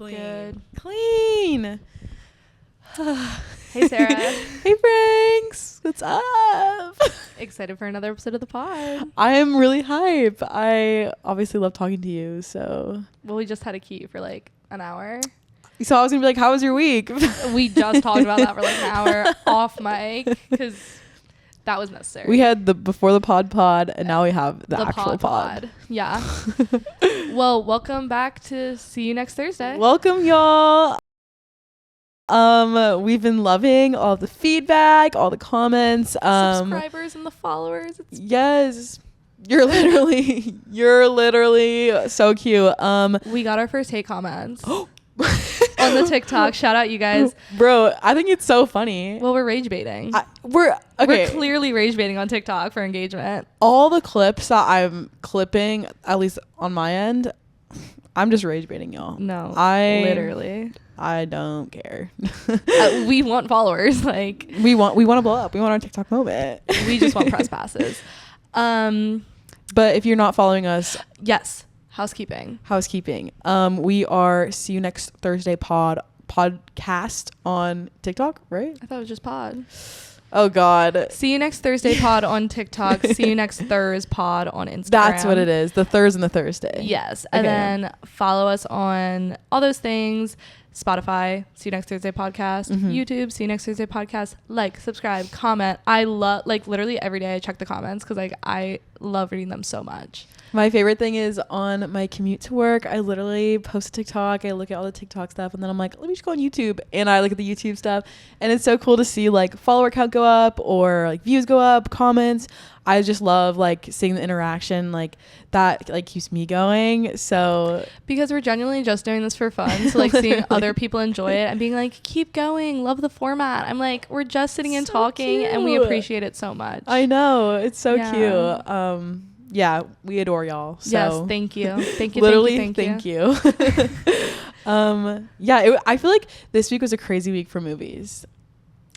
Clean. Hey, Sarah. Hey, Franks. What's up? Excited for another episode of the pod. I am really hype. I obviously love talking to you, so. Well, we just had a key for like an hour. So I was going to be like, how was your week? We just talked about that for like an hour off mic because that was necessary. We had the before the pod, and now we have the actual pod. Yeah. Well, welcome back to See You Next Thursday. Welcome, y'all. We've been loving all the feedback, all the comments, subscribers and the followers. Yes, you're literally so cute. We got our first hate comments on the TikTok. Shout out, you guys. Bro, I think it's so funny. Well, we're rage baiting. We're clearly rage baiting on TikTok for engagement. All the clips that I'm clipping, at least on my end, I'm just rage baiting y'all. No, literally. I don't care. We want followers. Like we want to blow up. We want our TikTok moment. We just want press passes. But if you're not following us, yes, housekeeping. We are See You Next Thursday podcast on TikTok, right? I thought it was just pod. Oh God. See You Next Thursday pod on TikTok. See You Next Thurs pod on Instagram. That's what it is. The Thurs and the Thursday. Yes. And then follow us on all those things. Spotify, See You Next Thursday podcast, YouTube, See You Next Thursday podcast, like, subscribe, comment. I love, like, literally every day I check the comments because like I love reading them so much. My favorite thing is on my commute to work, I literally post a TikTok, I look at all the TikTok stuff, and then I'm like, let me just go on YouTube, and I look at the YouTube stuff, and it's so cool to see like follower count go up or like views go up, comments. I just love like seeing the interaction, like that like keeps me going. So because we're genuinely just doing this for fun, so like seeing other people enjoy it and being like, keep going, love the format. I'm like, we're just sitting and talking cute. And we appreciate it so much. I know, it's so cute. Yeah, we adore y'all. So. Yes, thank you. Literally, thank you. I feel like this week was a crazy week for movies.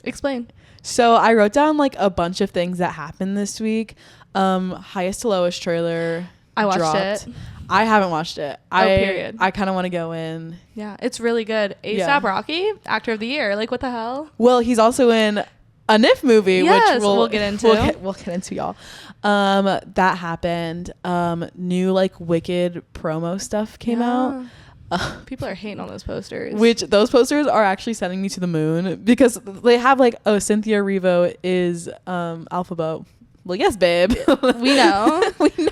Explain. So I wrote down like a bunch of things that happened this week. Highest to Lowest trailer. I watched dropped. it. I haven't watched it. Period. I kind of want to go in. Yeah, it's really good. A$AP Rocky, actor of the year. Like, what the hell? Well, he's also in a NYFF movie, yes, which we'll get into. We'll get into, y'all. That happened. New like Wicked promo stuff came out. People are hating on those posters. Which those posters are actually sending me to the moon because they have like, oh, Cynthia Erivo is Alphabo. Well, yes, babe. We know.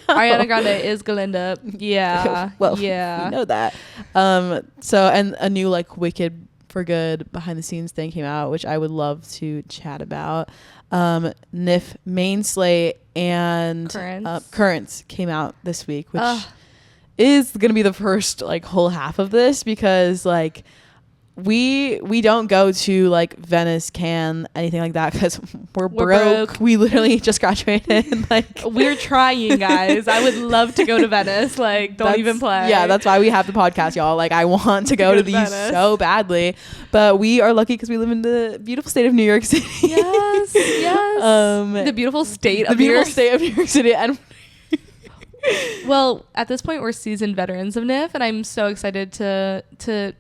Ariana Grande is Galinda. Yeah. Well, yeah. We know that. So, and a new like Wicked for Good behind the scenes thing came out, which I would love to chat about. NYFF main slate and Currents came out this week, which is gonna be the first like whole half of this because like we don't go to like Venice, Cannes, anything like that because we're broke. We literally just graduated. Like we're trying, guys. I would love to go to Venice. Like don't even play. Yeah, that's why we have the podcast, y'all. Like I want to go to these so badly, but we are lucky because we live in the beautiful state of New York City. Yes. The beautiful state of New York City. And well, at this point, we're seasoned veterans of NYFF, and I'm so excited to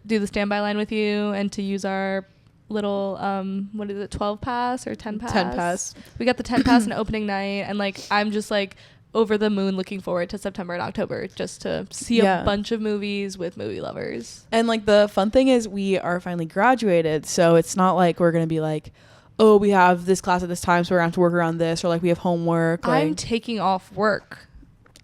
do the standby line with you and to use our little, what is it, 12 pass or 10 pass? 10 pass. We got the 10 pass in opening night, and like I'm just like over the moon looking forward to September and October just to see a bunch of movies with movie lovers. And like the fun thing is we are finally graduated, so it's not like we're going to be like, oh, we have this class at this time, so we're going to have to work around this, or like we have homework. I'm like, taking off work.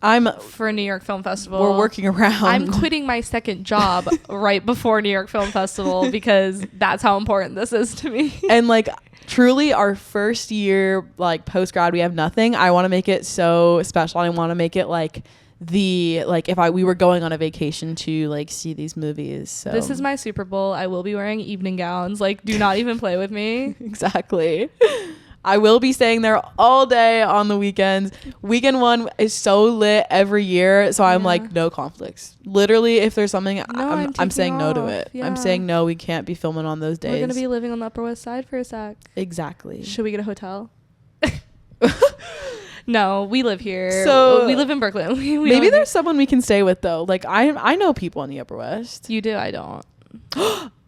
For New York Film Festival. We're working around. I'm quitting my second job right before New York Film Festival because that's how important this is to me. And like truly our first year like post grad, we have nothing. I want to make it so special. I want to make it like if we were going on a vacation to like see these movies. So this is my Super Bowl. I will be wearing evening gowns. Like do not even play with me. Exactly. I will be staying there all day on the weekends. Weekend one is so lit every year. So I'm like, no conflicts. Literally, if there's something, I'm saying no to it. Yeah. I'm saying no, we can't be filming on those days. We're going to be living on the Upper West Side for a sec. Exactly. Should we get a hotel? No, we live here. So we live in Brooklyn. Maybe there's someone we can stay with though. Like I know people in the Upper West. You do? I don't.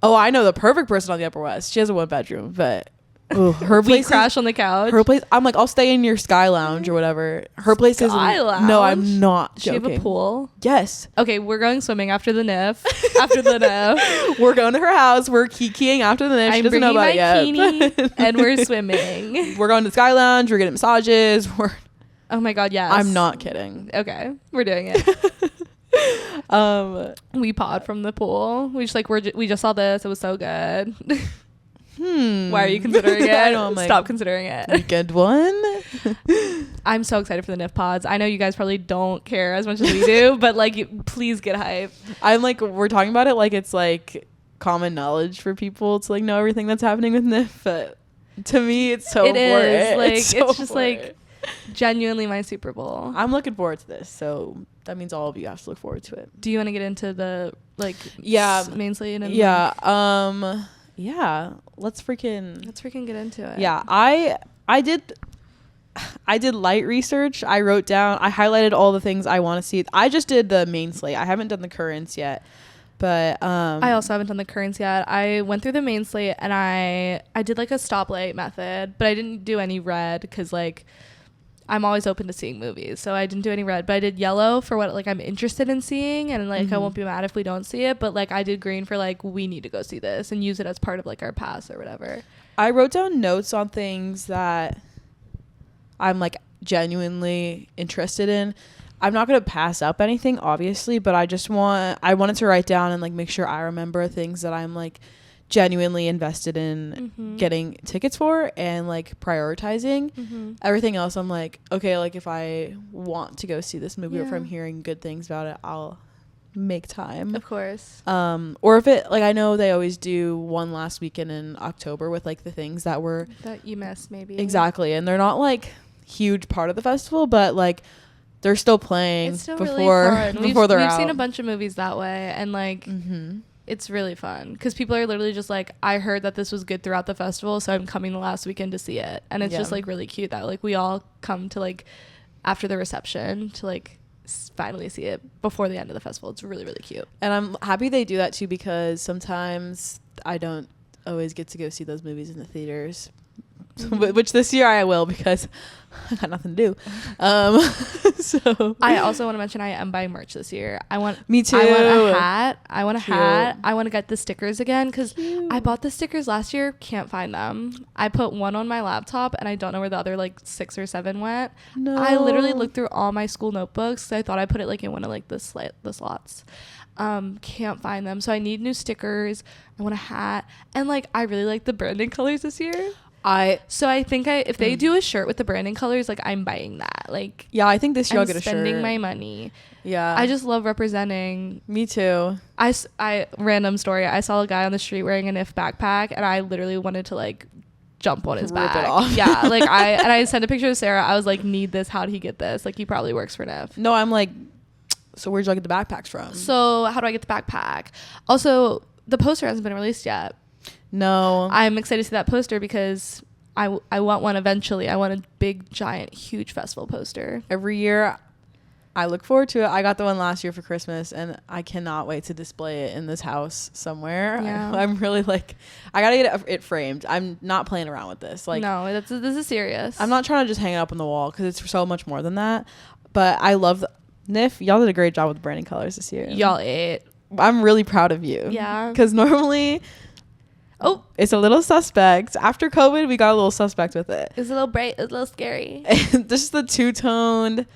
Oh, I know the perfect person on the Upper West. She has a 1-bedroom, but her place crash on the couch. Her place. I'm like, I'll stay in your Sky Lounge or whatever. Her place is. No, I'm not joking. Do you have a pool? Yes. Okay, we're going swimming after the NYFF. After the NYFF, we're going to her house. We're kikiing after the NYFF. She doesn't know about it yet. And we're swimming. We're going to Sky Lounge. We're getting massages. Oh my god, yes. I'm not kidding. Okay, we're doing it. We pod from the pool. We just saw this. It was so good. Why are you considering it? I know, I'm like, stop considering it. Good one. I'm so excited for the NYFF pods. I know you guys probably don't care as much as we do, but like, please get hype. I'm like, we're talking about it like it's like common knowledge for people to like know everything that's happening with NYFF, but to me, it's so important. It is like it's just important. Like genuinely my Super Bowl. I'm looking forward to this, so that means all of you have to look forward to it. Do you want to get into the like main slate? And yeah, let's freaking get into it. Yeah, I did light research. I highlighted all the things I want to see. I just did the main slate. I haven't done the currents yet, but I also haven't done the currents yet. I went through the main slate and I did like a stoplight method, but I didn't do any red because like I'm always open to seeing movies, so I didn't do any red, but I did yellow for what like I'm interested in seeing, and like I won't be mad if we don't see it, but like I did green for like we need to go see this and use it as part of like our pass or whatever. I wrote down notes on things that I'm like genuinely interested in. I'm not gonna pass up anything, obviously, but I wanted to write down and like make sure I remember things that I'm like genuinely invested in getting tickets for and like prioritizing. Everything else I'm like, okay, like if I want to go see this movie or if I'm hearing good things about it, I'll make time, of course. Or if it like, I know they always do one last weekend in October with like the things that you missed maybe. Exactly, and they're not like huge part of the festival, but like they're still playing before they're out. We've seen a bunch of movies that way, and like it's really fun because people are literally just like, I heard that this was good throughout the festival, so I'm coming the last weekend to see it. And it's just like really cute that like we all come to like after the reception to like finally see it before the end of the festival. It's really, really cute. And I'm happy they do that too, because sometimes I don't always get to go see those movies in the theaters. Which this year I will, because I got nothing to do. So I also want to mention I am buying merch this year. Me too. I want a hat. I want to get the stickers again because I bought the stickers last year. Can't find them. I put one on my laptop and I don't know where the other like 6 or 7 went. No. I literally looked through all my school notebooks. I thought I put it like in one of like the slots. Can't find them. So I need new stickers. I want a hat. And like I really like the branding colors this year. I think if they do a shirt with the branding colors, like I'm buying that. Like, yeah, I think this year I'll get a shirt. Spending my money. Yeah, I just love representing. Me too. I random story. I saw a guy on the street wearing a NYFF backpack, and I literally wanted to like jump on his back. Rip it off. Yeah, like I sent a picture to Sarah. I was like, need this. How did he get this? Like, he probably works for NYFF. No, I'm like, so where'd y'all get the backpacks from? So how do I get the backpack? Also, the poster hasn't been released yet. No. I'm excited to see that poster because I want one eventually. I want a big, giant, huge festival poster. Every year, I look forward to it. I got the one last year for Christmas, and I cannot wait to display it in this house somewhere. Yeah. I'm really like, I gotta get it framed. I'm not playing around with this. Like, no, this is serious. I'm not trying to just hang it up on the wall because it's so much more than that. But I love NYFF. Y'all did a great job with the branding colors this year. Y'all ate. I'm really proud of you. Yeah. Because normally, it's a little suspect. After COVID, we got a little suspect with it. It's a little bright. It's a little scary. This is the two-toned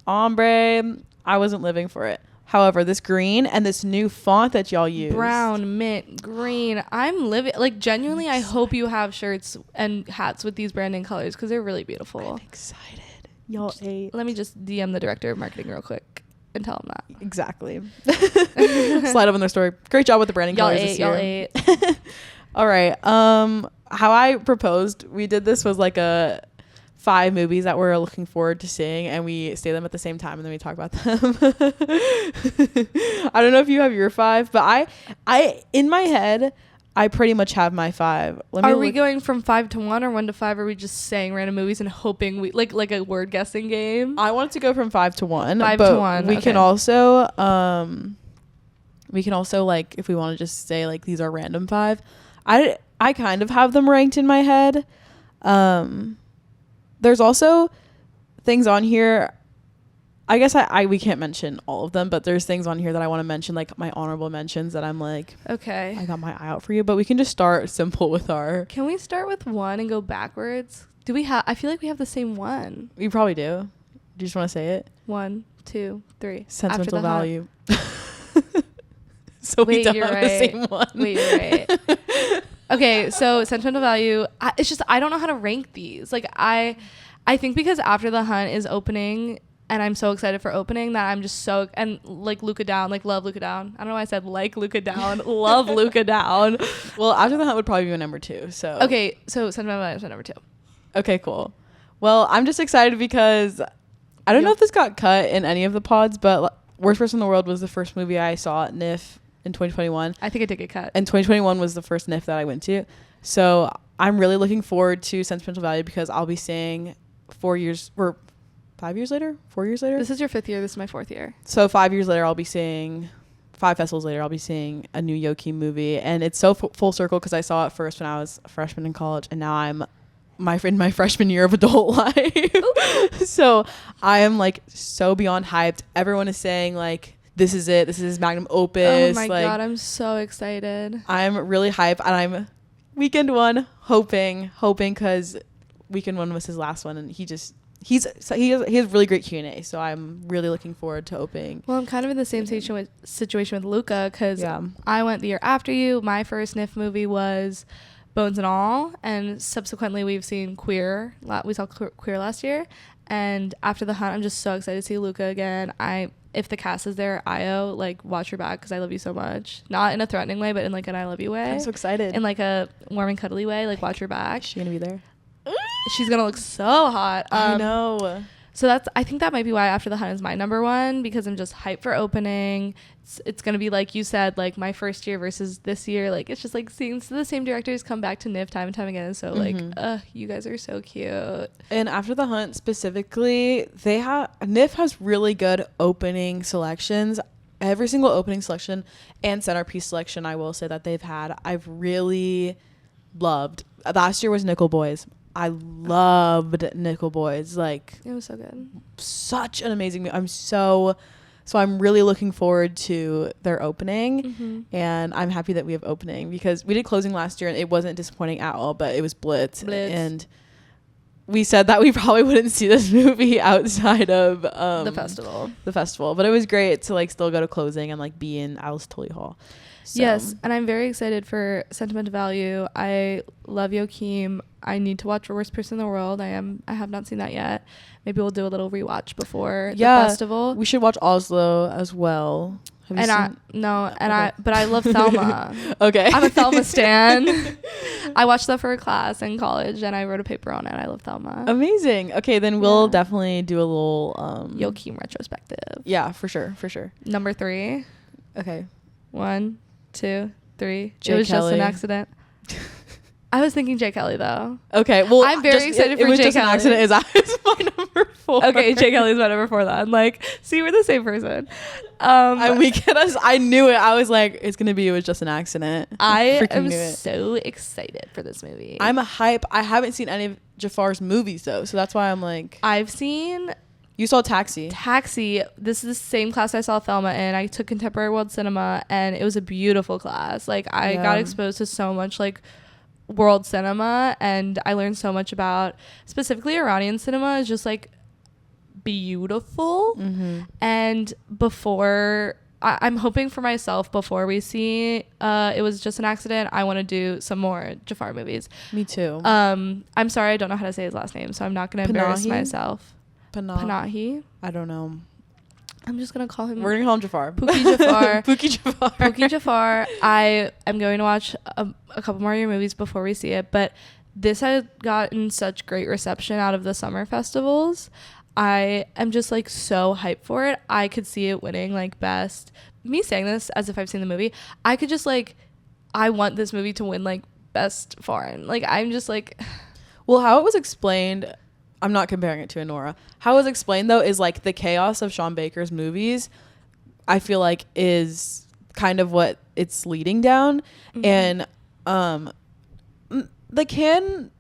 ombre. I wasn't living for it. However, this green and this new font that y'all use. Brown, mint, green. I'm living. Like, genuinely, I hope you have shirts and hats with these branding colors because they're really beautiful. I'm excited. Y'all ate. Let me just DM the director of marketing real quick and tell him that. Exactly. Slide up on their story. Great job with the branding colors this year. Y'all ate. All right. How I proposed we did this was like a 5 movies that we're looking forward to seeing, and we say them at the same time and then we talk about them. I don't know if you have your 5, but I in my head I pretty much have my 5. Are we going from 5 to 1 or 1 to 5? Or are we just saying random movies and hoping we like a word guessing game? I wanted to go from 5 to 1. 5 to 1. We can also We can also, like, if we want to just say, like, these are random 5. I kind of have them ranked in my head. There's also things on here. I guess we can't mention all of them, but there's things on here that I want to mention, like my honorable mentions that I'm like, okay, I got my eye out for you. But we can just start simple with our. Can we start with 1 and go backwards? Do we have? I feel like we have the same one. We probably do. Do you just want to say it? 1, 2, 3. Sentimental value. So we don't have the same one. Wait, you're right. Okay, so sentimental value. It's just I don't know how to rank these. Like I think because After the Hunt is opening. And I'm so excited for opening that I'm just so, and like Luca Down, like love Luca Down. I don't know why I said like Luca Down, love Luca Down. Well, After the Hunt would probably be my number 2. So okay, so Sentimental Value is my number 2. Okay, cool. Well, I'm just excited because I don't know if this got cut in any of the pods, but Worst Person in the World was the first movie I saw at NYFF in 2021. I think it did get cut. And 2021 was the first NYFF that I went to. So I'm really looking forward to Sentimental Value because I'll be seeing 4 years or 5 years later, 4 years later. This is your 5th year. This is my 4th year. So 5 years later, I'll be seeing 5 festivals later. I'll be seeing a new Joachim movie, and it's so full circle because I saw it first when I was a freshman in college, and now I'm in my freshman year of adult life. So I am like so beyond hyped. Everyone is saying like this is it. This is his magnum opus. Oh my like, god, I'm so excited. I'm really hyped, and I'm weekend 1 hoping because weekend 1 was his last one, and he has really great Q&A, so I'm really looking forward to opening. Well, I'm kind of in the same situation with Luca because I went the year after you. My first NYFF movie was Bones and All, and subsequently we've seen Queer. We saw Queer last year, and After the Hunt, I'm just so excited to see Luca again. If the cast is there, Io, like watch her back because I love you so much. Not in a threatening way, but in like an I love you way. I'm so excited. In like a warm and cuddly way, like watch her back. Is she gonna be there? She's gonna look so hot. I know. So I think that might be why After the Hunt is my number 1 because I'm just hyped for opening. It's gonna be like you said, like my first year versus this year. Like it's just like seeing the same directors come back to NYFF time and time again. So like, you guys are so cute. And After the Hunt specifically, NYFF has really good opening selections. Every single opening selection and centerpiece selection, I will say that they've had, I've really loved. Last year was Nickel Boys. I loved Nickel Boys. Like it was so good. Such an amazing movie. I'm really looking forward to their opening, and I'm happy that we have opening because we did closing last year and it wasn't disappointing at all, but it was Blitz. And we said that we probably wouldn't see this movie outside of the festival, but it was great to like still go to closing and like be in Alice Tully Hall. So. Yes, and I'm very excited for Sentimental Value. I love Joachim. I need to watch Worst Person in the World. I have not seen that yet. Maybe we'll do a little rewatch before the festival. We should watch Oslo as well. But I love Thelma. Okay. I'm a Thelma stan. I watched that for a class in college and I wrote a paper on it. I love Thelma. Amazing. Okay, then we'll definitely do a little Joachim retrospective. Yeah, for sure. Number 3. Okay. 1, 2, 3. Jay It was Kelly. just an accident. I was thinking Jay Kelly though. Okay, well, I'm very excited for Jay Kelly. It was just an accident. Is my number 4. Okay, Jay Kelly's my number 4 then. Like, see, we're the same person. I knew it. I was like, it's gonna be. It was just an accident. I am so excited for this movie. I'm a hype. I haven't seen any of Jafar's movies though, so that's why I'm like. I've seen. You saw Taxi. This is the same class I saw Thelma in. I took Contemporary World Cinema, and it was a beautiful class. Like, I got exposed to so much like world cinema, and I learned so much about specifically Iranian cinema is just like beautiful. And before I'm hoping for myself before we see It Was Just an Accident, I want to do some more Jafar movies. Me too. I'm sorry, I don't know how to say his last name, so I'm not gonna embarrass myself. Panahi. I don't know. I'm just gonna call him. We're gonna call him Jafar. Pookie Jafar. Pookie Jafar. I am going to watch a couple more of your movies before we see it, but this has gotten such great reception out of the summer festivals. I am just like so hyped for it. I could see it winning like best. Me saying this as if I've seen the movie, I could just like, I want this movie to win like best foreign. Like I'm just like, well, how it was explained. I'm not comparing it to Anora. How it was explained though is like the chaos of Sean Baker's movies. I feel like is kind of what it's leading down. And the Cannes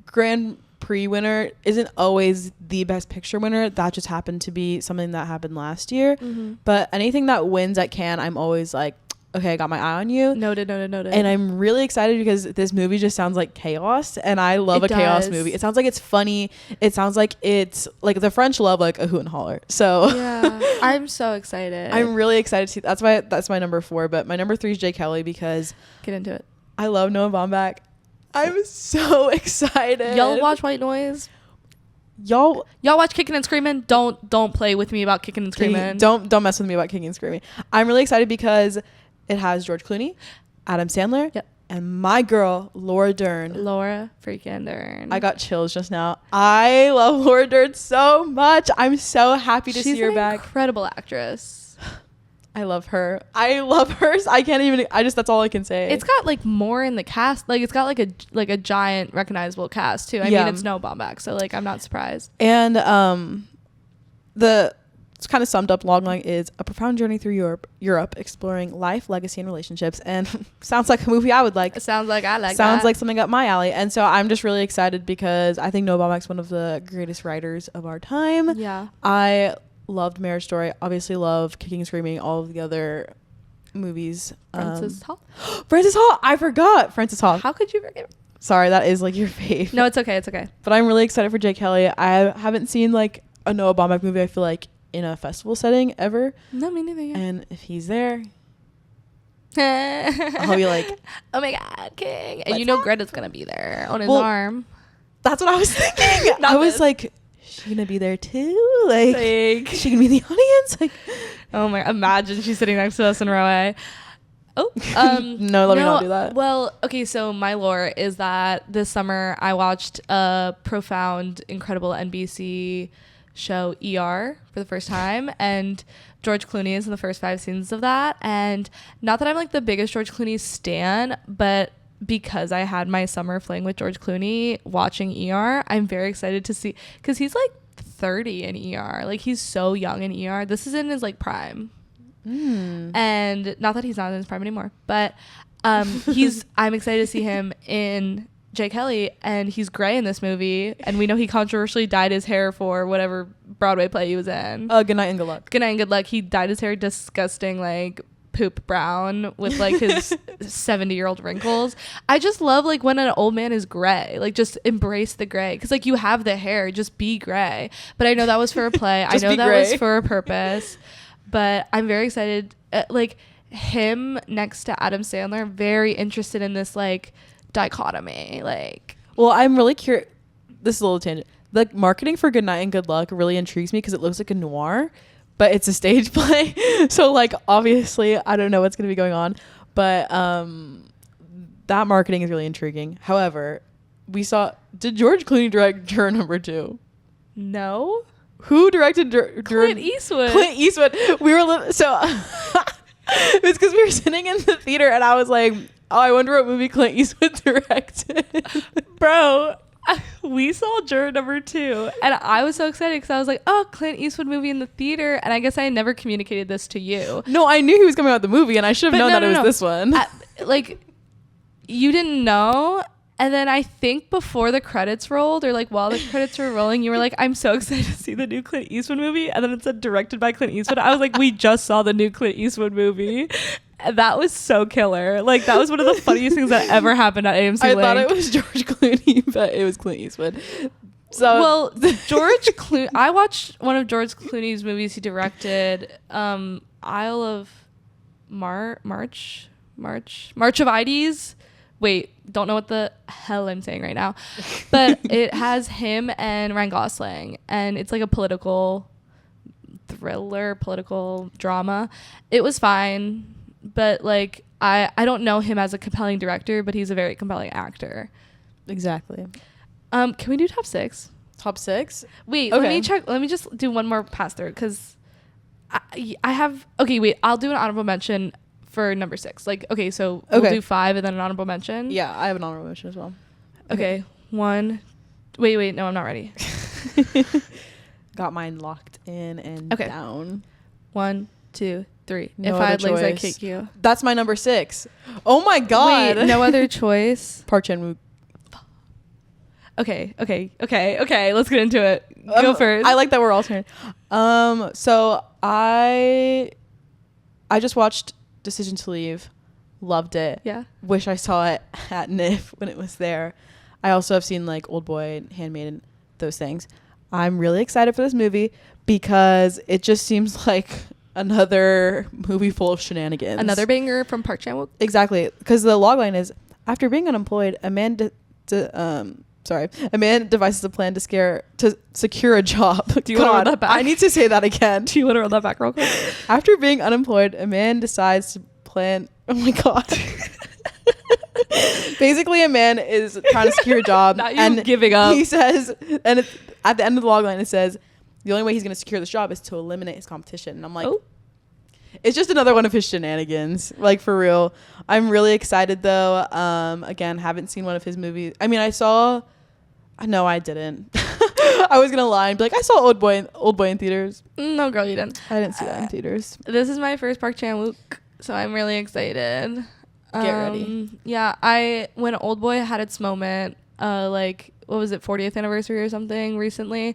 Grand Prix winner isn't always the best picture winner. That just happened to be something that happened last year. But anything that wins at Cannes, I'm always like, okay, I got my eye on you. Noted. And I'm really excited because this movie just sounds like chaos, and I love a chaos movie. It sounds like it's funny. It sounds like it's like the French love like a hoot and holler. So yeah, I'm so excited. I'm really excited to see. That's my number 4. But my number 3 is Jake Kelly because get into it. I love Noah Baumbach. I'm so excited. Y'all watch White Noise? Y'all watch Kicking and Screaming? Don't play with me about Kicking and Screaming. Don't mess with me about Kicking and Screaming. I'm really excited because it has George Clooney, Adam Sandler, and my girl, Laura Dern. Laura freaking Dern. I got chills just now. I love Laura Dern so much. I'm so happy to see her back. She's an incredible actress. I love her. I can't even, that's all I can say. It's got like more in the cast. Like it's got like a giant recognizable cast too. I mean, it's Noah Baumbach, so like I'm not surprised. And it's kind of summed up logline is a profound journey through Europe exploring life, legacy, and relationships. And sounds like a movie I would like. It sounds like I like Sounds that. like something up my alley. And so I'm just really excited because I think Noah Baumbach's one of the greatest writers of our time. Yeah. I loved Marriage Story. Obviously love Kicking and Screaming, all of the other movies. Francis Ha. Francis Ha. I forgot Francis Ha. How could you forget? Sorry, that is like your fave. No, it's okay. But I'm really excited for Jake Kelly. I haven't seen like a Noah Baumbach movie, I feel like, in a festival setting ever. No, me neither. Yeah. And if he's there, I'll be like, oh my God, King. And you know Greta's going to be there on his arm. That's what I was thinking. I was like, is she going to be there too? Like, is she going to be in the audience? Like, oh my, imagine she's sitting next to us in row A. Oh, no, let me not do that. Well, okay, so my lore is that this summer I watched a profound, incredible NBC show ER for the first time, and George Clooney is in the first 5 seasons of that. And not that I'm like the biggest George Clooney stan, but because I had my summer fling with George Clooney watching ER, I'm very excited to see, because he's like 30 in ER. Like he's so young in ER. This is in his like prime. And not that he's not in his prime anymore, but I'm excited to see him in Jake Kelly, and he's gray in this movie, and we know he controversially dyed his hair for whatever Broadway play he was in. Good Night and Good Luck. Good Night and Good Luck. He dyed his hair disgusting like poop brown with like his 70-year-old wrinkles. I just love like when an old man is gray, like just embrace the gray, because like you have the hair, just be gray. But I know that was for a play. I know that was for a purpose. But I'm very excited, like him next to Adam Sandler. Very interested in this like dichotomy. Like, well, I'm really curious. This is a little tangent. The marketing for Good Night and Good Luck really intrigues me because it looks like a noir, but it's a stage play. So like obviously I don't know what's going to be going on, but that marketing is really intriguing. However, did George Clooney direct Juror Number 2? No. Who directed Clint Eastwood? Clint Eastwood. We were so it was because we were sitting in the theater and I was like, oh, I wonder what movie Clint Eastwood directed. Bro, we saw Juror Number 2 and I was so excited because I was like, oh, Clint Eastwood movie in the theater. And I guess I never communicated this to you. No, I knew he was coming out with the movie and I should have known that it was this one. Like, you didn't know. And then I think before the credits rolled, or like while the credits were rolling, you were like, I'm so excited to see the new Clint Eastwood movie. And then it said directed by Clint Eastwood. I was like, we just saw the new Clint Eastwood movie. And that was so killer. Like that was one of the funniest things that ever happened at AMC I Link. thought it was George Clooney, but it was Clint Eastwood. So well, George Clooney, I watched one of George Clooney's movies he directed, Isle of March of Ides. Wait, don't know what the hell I'm saying right now. But it has him and Ryan Gosling. And it's like a political thriller, political drama. It was fine. But like, I don't know him as a compelling director, but he's a very compelling actor. Exactly. Can we do top 6? Top 6? Wait, okay. Let me check. Let me just do one more pass through because I have... Okay, wait. I'll do an honorable mention for number 6. Like, okay, so we'll do 5 and then an honorable mention. Yeah, I have an honorable mention as well. Okay. 1. Wait. No, I'm not ready. Got mine locked in and down. 1, 2, 3. No If I had other legs, I'd choice. kick you. That's my number 6. Oh my god. Wait, no other choice. Park Chan-wook. Okay. Let's get into it. Go first. I like that we're alternating. So I just watched Decision to Leave. Loved it. Yeah. Wish I saw it at NYFF when it was there. I also have seen like Old Boy, Handmaiden, those things. I'm really excited for this movie because it just seems like another movie full of shenanigans. Another banger from Park Chan-wook. Exactly, because the logline is, after being unemployed, a man devises a plan to secure a job. Do you want to roll that back? I need to say that again. Do you want to roll that back real quick? After being unemployed, a man decides to plan. Oh my god. Basically, a man is trying to secure a job. Not you and giving up. He says, and at the end of the logline, it says, the only way he's going to secure this job is to eliminate his competition. And I'm like, It's just another one of his shenanigans, like for real. I'm really excited though. Again, haven't seen one of his movies. I mean, no, I didn't. I was gonna lie and be like, I saw Old Boy in theaters. No, girl, you didn't. I didn't see that in theaters. This is my first Park Chan-wook, so I'm really excited. Get ready. Yeah, when Old Boy had its moment, like what was it, 40th anniversary or something recently.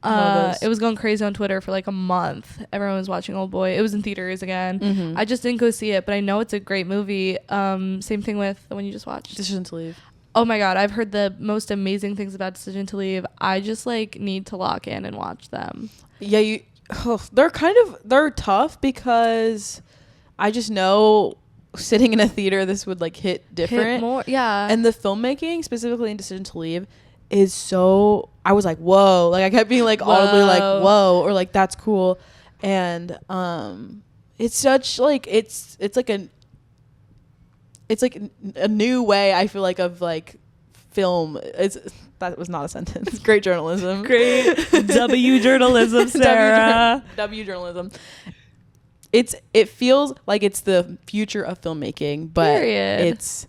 It was going crazy on Twitter for like a month. Everyone was watching Old Boy. It was in theaters again. Mm-hmm. I just didn't go see it, but I know it's a great movie. Same thing with the one you just watched, Decision to Leave. Oh my god, I've heard the most amazing things about Decision to Leave. I just like need to lock in and watch them. Yeah, they're tough because I just know sitting in a theater this would like hit different. Hit more, yeah. And the filmmaking, specifically in Decision to Leave, is so, I was like, whoa. Like I kept being like audibly like, whoa, or like that's cool. And it's such like it's like a new way, I feel like, of like film. That was not a sentence. Great journalism. Great W journalism, Sarah. W journalism. It feels like it's the future of filmmaking, but it's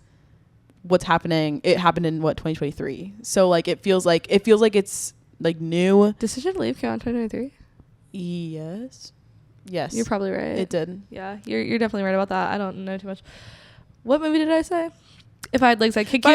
what's happening. It happened in 2023. So like it feels like it's like new. Decision to Leave came out in 2023. Yes, you're probably right. It did. Yeah, you're definitely right about that. I don't know too much. What movie did I say? If I had legs, I'd kick you.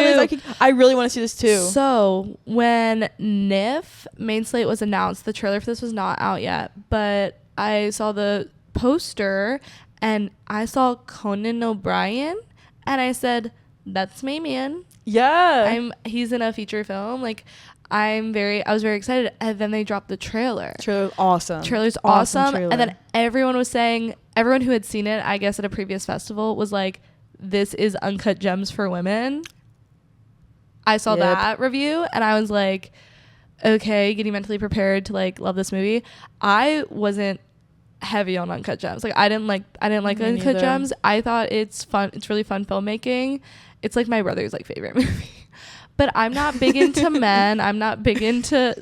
I really want to see this too. So when NYFF main slate was announced, the trailer for this was not out yet, but I saw the poster and I saw Conan O'Brien and I said, that's my man. Yeah. He's in a feature film. Like I was very excited, and then they dropped the trailer. Trailer's awesome. Trailer's awesome. Trailer. And then everyone who had seen it, I guess at a previous festival, was like, this is Uncut Gems for women. I saw that review and I was like, okay, getting mentally prepared to like love this movie. I wasn't heavy on Uncut Gems. Like I didn't like Uncut Gems. I thought it's fun. It's really fun filmmaking. It's like my brother's like favorite movie. But I'm not big into men. I'm not big into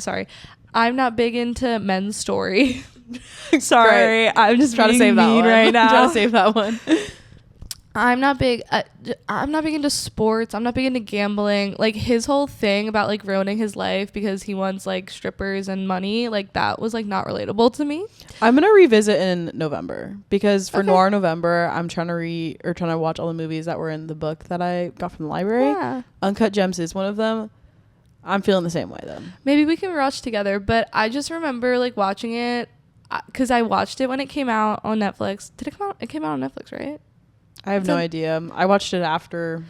men's story. Sorry, I'm just trying to save that one right now. I'm trying to save that one. I'm not big into sports. I'm not big into gambling. Like his whole thing about like ruining his life because he wants like strippers and money, like that was like not relatable to me. I'm gonna revisit in November because for Noir November, I'm trying to watch all the movies that were in the book that I got from the library. Yeah. Uncut Gems is one of them. I'm feeling the same way though. Maybe we can watch together, but I just remember like watching it because I watched it when it came out on Netflix. Did it come out? It came out on Netflix, right? I have no idea. I watched it after.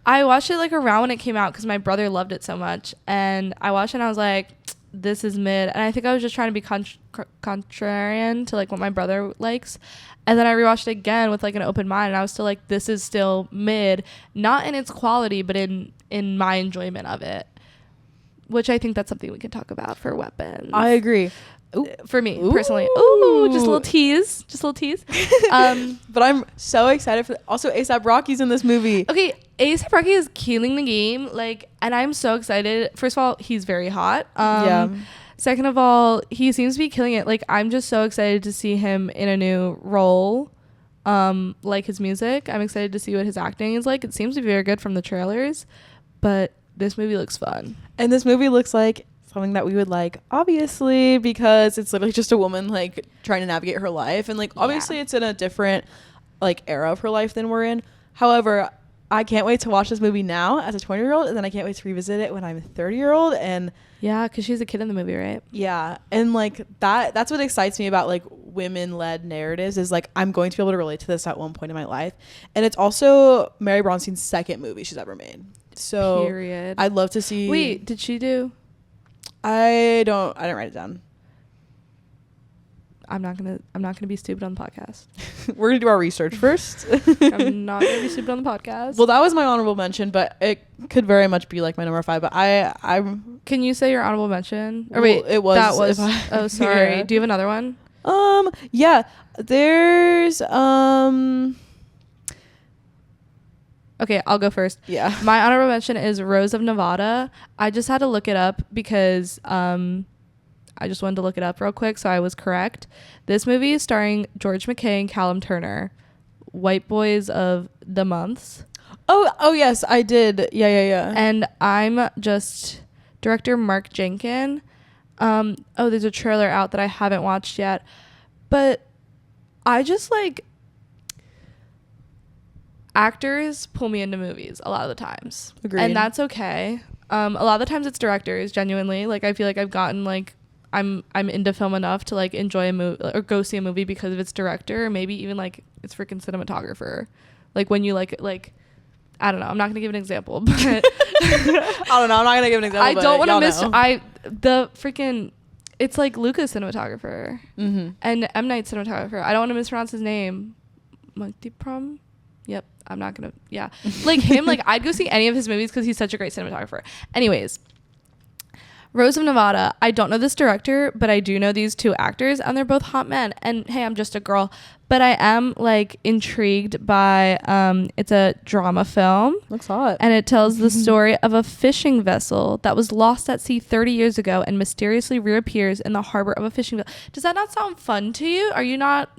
I watched it like around when it came out because my brother loved it so much. And I watched it and I was like, this is mid. And I think I was just trying to be contrarian to like what my brother likes. And then I rewatched it again with like an open mind. And I was still like, this is still mid. Not in its quality, but in my enjoyment of it. Which I think that's something we can talk about for Weapons. I agree. Ooh. For me personally. Ooh, just a little tease. But I'm so excited for also A$AP Rocky's in this movie. Okay, A$AP Rocky is killing the game, like, and I'm so excited. First of all, he's very hot. Second of all, he seems to be killing it. Like, I'm just so excited to see him in a new role. Like his music, I'm excited to see what his acting is like. It seems to be very good from the trailers, but this movie looks fun. And this movie looks like something that we would like, obviously, because it's literally just a woman like trying to navigate her life, and like obviously it's in a different like era of her life than we're in. However, I can't wait to watch this movie now as a 20-year-old, and then I can't wait to revisit it when I'm a 30-year-old. And yeah, because she's a kid in the movie, right? Yeah, and like that's what excites me about like women-led narratives, is like I'm going to be able to relate to this at one point in my life. And it's also Mary Bronstein's second movie she's ever made. So period. I'd love to see. Wait, did she do? I didn't write it down. I'm not gonna be stupid on the podcast. We're gonna do our research first. I'm not gonna be stupid on the podcast. Well, that was my honorable mention, but it could very much be like my number 5. But I'm. Can you say your honorable mention? Or well, wait, it was. That was. Oh, sorry. Yeah. Do you have another one? Yeah. There's Okay, I'll go first. Yeah. My honorable mention is Rose of Nevada. I just had to look it up because I just wanted to look it up real quick, so I was correct. This movie is starring George McKay and Callum Turner, white boys of the months. Oh yes, I did. Yeah. And I'm just director Mark Jenkin. There's a trailer out that I haven't watched yet, but I just like actors pull me into movies a lot of the times. Agreed. And that's okay. A lot of the times it's directors, genuinely. Like I feel like I've gotten like I'm into film enough to like enjoy a movie or go see a movie because of its director, or maybe even like its freaking cinematographer. Like when you like I don't know, I'm not gonna give an example, but I don't know, I'm not gonna give an example. I don't want to it's like Luca's cinematographer and M. Night's cinematographer. I don't want to mispronounce his name. Multiprom? Yep, I'm not gonna. Yeah, like him. Like I'd go see any of his movies because he's such a great cinematographer. Anyways, Rose of Nevada. I don't know this director, but I do know these two actors, and they're both hot men. And hey, I'm just a girl, but I am like intrigued by. It's a drama film. Looks hot. And it tells the story of a fishing vessel that was lost at sea 30 years ago and mysteriously reappears in the harbor of a fishing vessel. Does that not sound fun to you? Do you not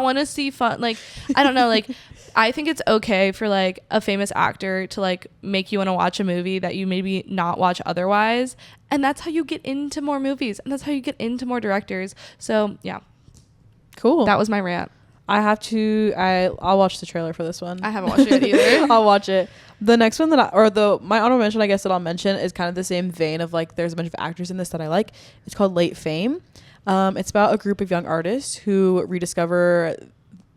want to see fun? Like, I don't know. Like, I think it's okay for like a famous actor to like make you want to watch a movie that you maybe not watch otherwise. And that's how you get into more movies. And that's how you get into more directors. So yeah. Cool. That was my rant. I'll watch the trailer for this one. I haven't watched it either. I'll watch it. The next one my honorable mention, I guess, that I'll mention is kind of the same vein of like there's a bunch of actors in this that I like. It's called Late Fame. It's about a group of young artists who rediscover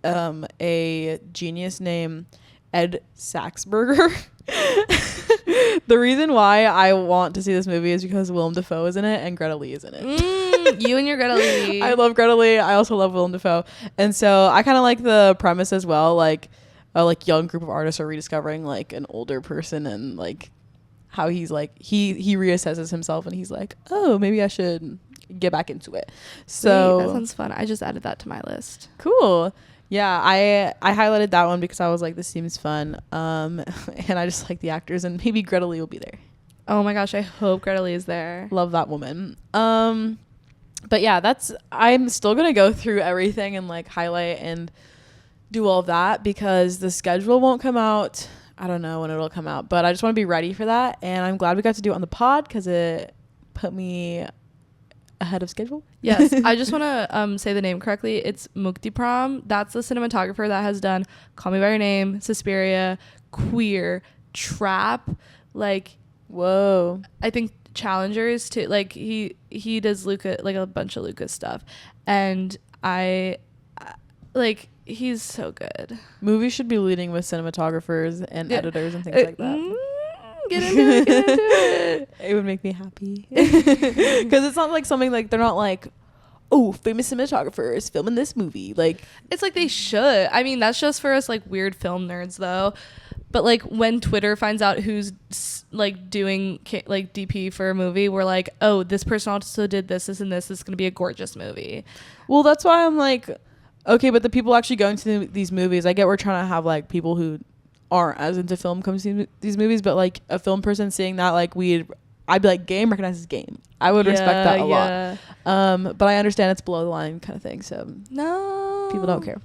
a genius named Ed Saxberger. The reason why I want to see this movie is because Willem Dafoe is in it and Greta Lee is in it. You and your Greta Lee. I love Greta Lee. I also love Willem Dafoe. And so I kind of like the premise as well. Like a like young group of artists are rediscovering like an older person, and like how he's like he reassesses himself and he's like, oh, maybe I should get back into it. So that sounds fun. I just added that to my list. Cool. Yeah, I highlighted that one because I was like, this seems fun. And I just like the actors, and maybe Greta Lee will be there. Oh my gosh, I hope Greta Lee is there. Love that woman. But yeah, I'm still gonna go through everything and like highlight and do all of that because the schedule won't come out. I don't know when it'll come out, but I just want to be ready for that. And I'm glad we got to do it on the pod because it put me ahead of schedule. Yes. I just want to say the name correctly. It's Muktipram. That's the cinematographer that has done Call Me by Your Name, Suspiria, Queer, Trap, like whoa. I think Challengers too. Like he does Luca, like a bunch of Luca stuff, and I like he's so good. Movies should be leading with cinematographers and editors and things like that. Get into it. It would make me happy because it's not like something like they're not like, oh, famous cinematographers filming this movie. Like it's like they should. I mean, that's just for us like weird film nerds though. But like when Twitter finds out who's like doing like DP for a movie, we're like, oh, this person also did this and this. This is gonna be a gorgeous movie. Well, that's why I'm like, okay, but the people actually going to these movies, I get we're trying to have like people who aren't as into film come see these movies, but like a film person seeing that, like I'd be like, game recognizes game. I would respect that a lot. But I understand it's below the line kind of thing, so no, people don't care.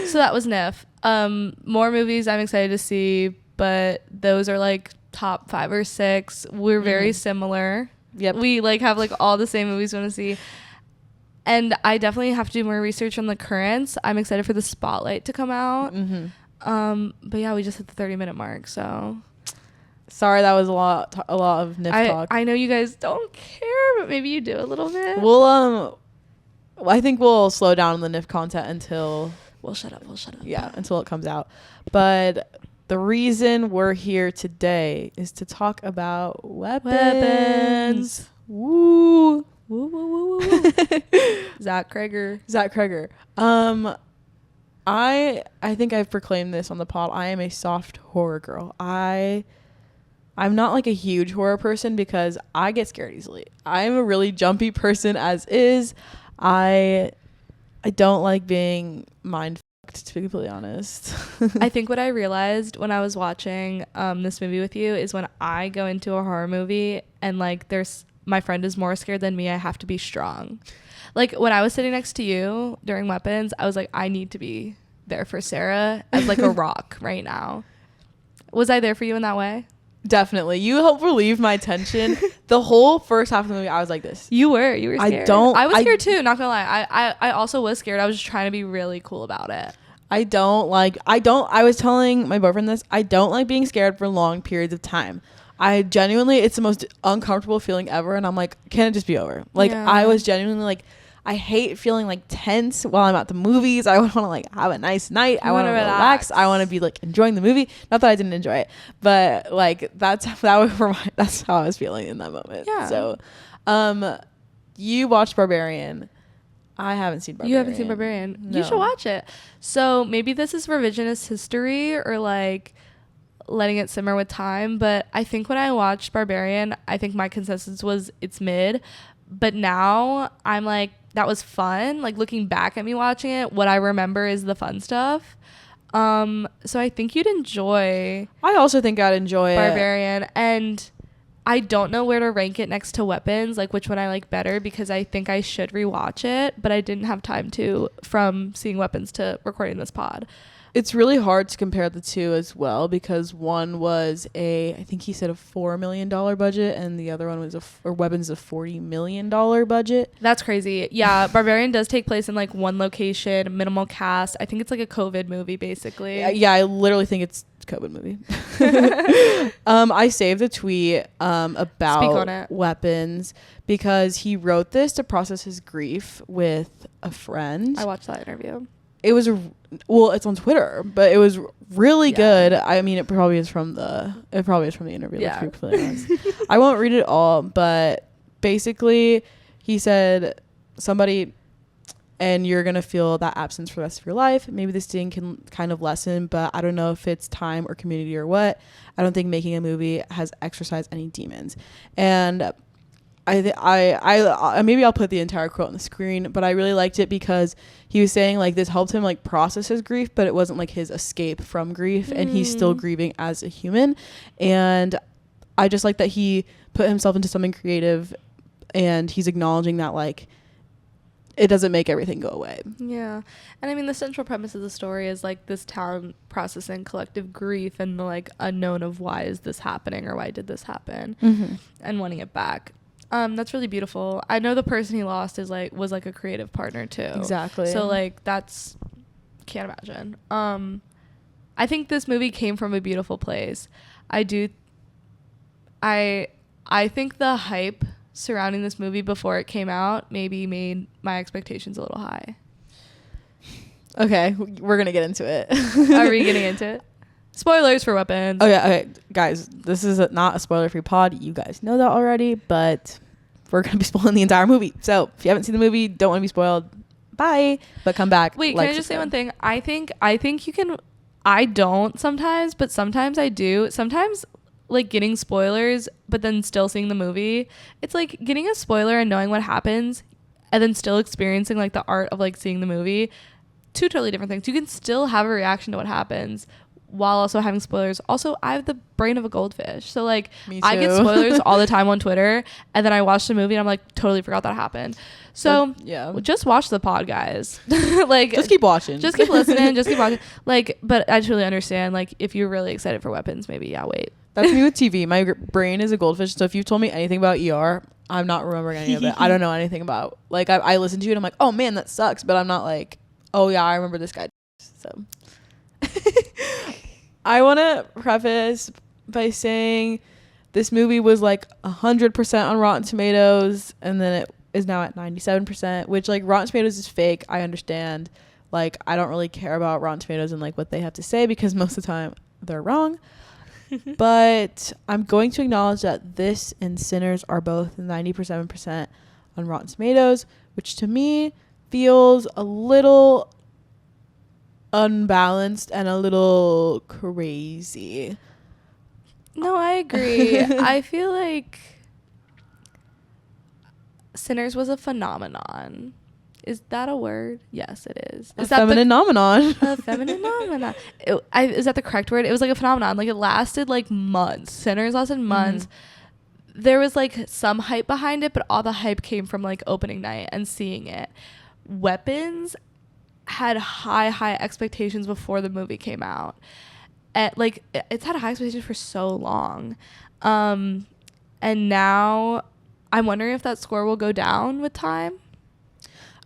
So that was NYFF. More movies I'm excited to see, but those are like top 5 or 6. We're very similar. Yep. We like have like all the same movies we want to see. And I definitely have to do more research on the currents. I'm excited for the Spotlight to come out. But yeah, we just hit the 30-minute mark, so sorry that was a lot of NYFF talk. I know you guys don't care, but maybe you do a little bit. I think we'll slow down on the NYFF content until we'll shut up. Yeah, until it comes out. But the reason we're here today is to talk about weapons. Woo. Woo, woo, woo, woo. Zach Cregger. I think I've proclaimed this on the pod. I am a soft horror girl. I'm not like a huge horror person because I get scared easily. I'm a really jumpy person as is. I don't like being mind fucked, to be completely honest. I think what I realized when I was watching this movie with you is when I go into a horror movie and like my friend is more scared than me, I have to be strong. Like when I was sitting next to you during Weapons, I was like, I need to be there for Sara as like a rock right now. Was I there for you in that way? Definitely. You helped relieve my tension. The whole first half of the movie, I was like this. You were scared. I was scared too, not gonna lie. I also was scared. I was just trying to be really cool about it. I was telling my boyfriend this. I don't like being scared for long periods of time. I genuinely, it's the most uncomfortable feeling ever. And I'm like, can it just be over? Like, yeah. I was genuinely like, I hate feeling like tense while I'm at the movies. I want to like have a nice night. I want to relax. I want to be like enjoying the movie. Not that I didn't enjoy it, but like that's how I was feeling in that moment. Yeah. So, you watched Barbarian. I haven't seen Barbarian. You haven't seen Barbarian. No. You should watch it. So maybe this is revisionist history or like letting it simmer with time, but I think when I watched Barbarian, I think my consensus was it's mid, but now I'm like, that was fun. Like looking back at me watching it, what I remember is the fun stuff. So I think you'd enjoy. I also think I'd enjoy Barbarian, and I don't know where to rank it next to Weapons, like which one I like better, because I think I should rewatch it, but I didn't have time to from seeing Weapons to recording this pod. It's really hard to compare the two as well because one was I think he said a $4 million budget and the other one was Weapons a $40 million budget. That's crazy. Yeah, Barbarian does take place in like one location, minimal cast. I think it's like a COVID movie basically. Yeah, I literally think it's a COVID movie. I saved a tweet about Weapons because he wrote this to process his grief with a friend. I watched that interview. It was it's on Twitter, but it was really good. I mean, it probably is from the interview. Yeah. Let's be completely honest. I won't read it all, but basically he said somebody, and you're going to feel that absence for the rest of your life. Maybe this thing can kind of lessen, but I don't know if it's time or community or what. I don't think making a movie has exorcised any demons. And I maybe I'll put the entire quote on the screen, but I really liked it because he was saying like this helped him like process his grief, but it wasn't like his escape from grief, and he's still grieving as a human. And I just like that he put himself into something creative, and he's acknowledging that like it doesn't make everything go away. Yeah. And I mean, the central premise of the story is like this town processing collective grief and the like unknown of why is this happening or why did this happen, and wanting it back. That's really beautiful. I know the person he lost was like a creative partner too. Exactly. So like can't imagine. I think this movie came from a beautiful place. I think the hype surrounding this movie before it came out maybe made my expectations a little high. Okay, we're gonna get into it. Are we getting into it? Spoilers for Weapons. Oh yeah, okay, guys, this is not a spoiler-free pod. You guys know that already, but we're gonna be spoiling the entire movie. So if you haven't seen the movie, don't want to be spoiled, bye. But come back. Wait, can I just say one thing? I think you can. I don't sometimes, but sometimes I do. Sometimes like getting spoilers, but then still seeing the movie. It's like getting a spoiler and knowing what happens, and then still experiencing like the art of like seeing the movie. Two totally different things. You can still have a reaction to what happens while also having spoilers. Also, I have the brain of a goldfish. So, like, I get spoilers all the time on Twitter, and then I watch the movie, and I'm like, totally forgot that happened. So, just watch the pod, guys. Like, just keep watching. Just keep listening. Just keep watching. Like, but I truly understand, like, if you're really excited for Weapons, maybe, wait. That's me with TV. My brain is a goldfish. So if you told me anything about ER, I'm not remembering any of it. I don't know anything about. Like I listen to it and I'm like, oh man, that sucks. But I'm not like, oh yeah, I remember this guy. So I want to preface by saying this movie was like 100% on Rotten Tomatoes, and then it is now at 97%, which like Rotten Tomatoes is fake. I understand. Like I don't really care about Rotten Tomatoes and like what they have to say because most of the time they're wrong. But I'm going to acknowledge that this and Sinners are both 97% on Rotten Tomatoes, which to me feels a little unbalanced and a little crazy. No, I agree. I feel like Sinners was a phenomenon. Is that a word? Yes, it is. Is that feminine phenomenon? A feminine phenomenon. Is that the correct word? It was like a phenomenon. Like it lasted like months. Sinners lasted months. There was like some hype behind it, but all the hype came from like opening night and seeing it. Weapons had high expectations before the movie came out. Like it's had a high expectation for so long. And now I'm wondering if that score will go down with time.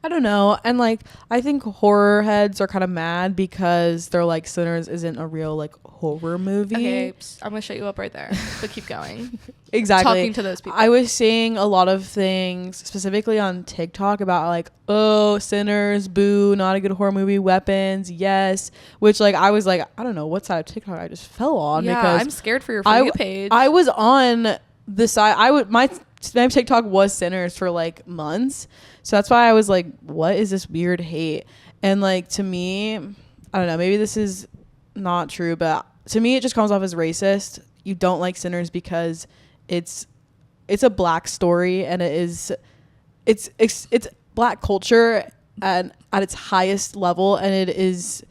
I don't know. And like I think horror heads are kind of mad because they're like Sinners isn't a real like horror movie. Okay, I'm gonna shut you up right there, but keep going. Exactly. Talking to those people. I was seeing a lot of things specifically on TikTok about like, oh, Sinners, boo, not a good horror movie, Weapons, yes, which like I was like, I don't know what side of TikTok I just fell on. Yeah, because I'm scared for your For You page. I was on the side. My TikTok was Sinners for like months. So that's why I was like, what is this weird hate? And like, to me, I don't know, maybe this is not true, but to me, it just comes off as racist. You don't like Sinners because it's a black story, and it's black culture at its highest level. And it's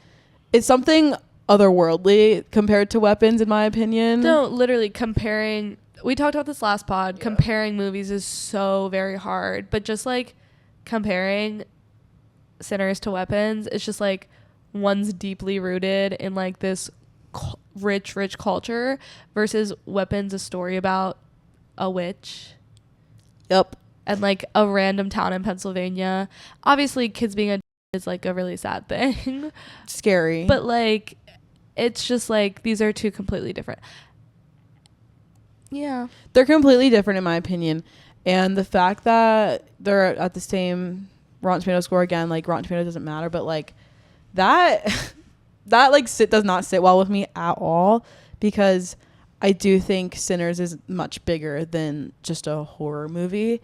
something otherworldly compared to Weapons, in my opinion. No, literally comparing, we talked about this last pod, comparing movies is so very hard, but just like comparing Sinners to Weapons, it's just like one's deeply rooted in like this rich culture versus Weapons, a story about a witch. Yep. And like a random town in Pennsylvania. Obviously kids being a is like a really sad thing. Scary. But like it's just like these are two completely different. Yeah. They're completely different in my opinion. And the fact that they're at the same Rotten Tomatoes score, again, like Rotten Tomatoes doesn't matter, but like that like does not sit well with me at all, because I do think Sinners is much bigger than just a horror movie.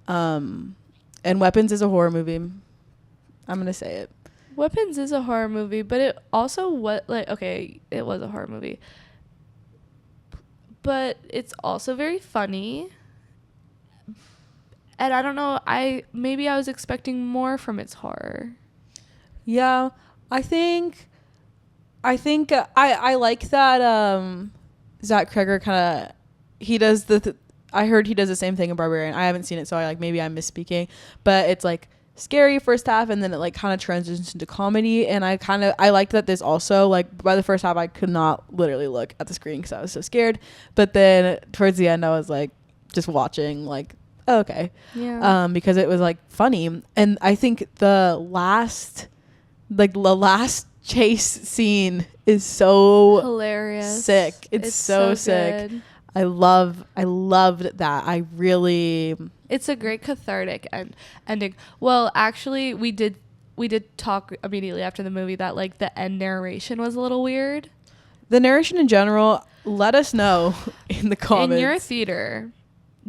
And Weapons is a horror movie. I'm going to say it. Weapons is a horror movie, but it also it was a horror movie. But it's also very funny. And I don't know, maybe I was expecting more from its horror. Yeah, I think I like that Zach Cregger kind of, he does I heard he does the same thing in Barbarian. I haven't seen it, so maybe I'm misspeaking, but it's like scary first half, and then it like kind of transitions into comedy. And I liked that this also, like, by the first half I could not literally look at the screen because I was so scared, but then towards the end I was like just watching like, oh, okay. Yeah. Because it was like funny. And I think the last chase scene is so hilarious, sick. It's so sick. Good. I loved that. It's a great cathartic ending. Well, actually, we did talk immediately after the movie that like the end narration was a little weird. The narration in general, let us know in the comments. In your theater,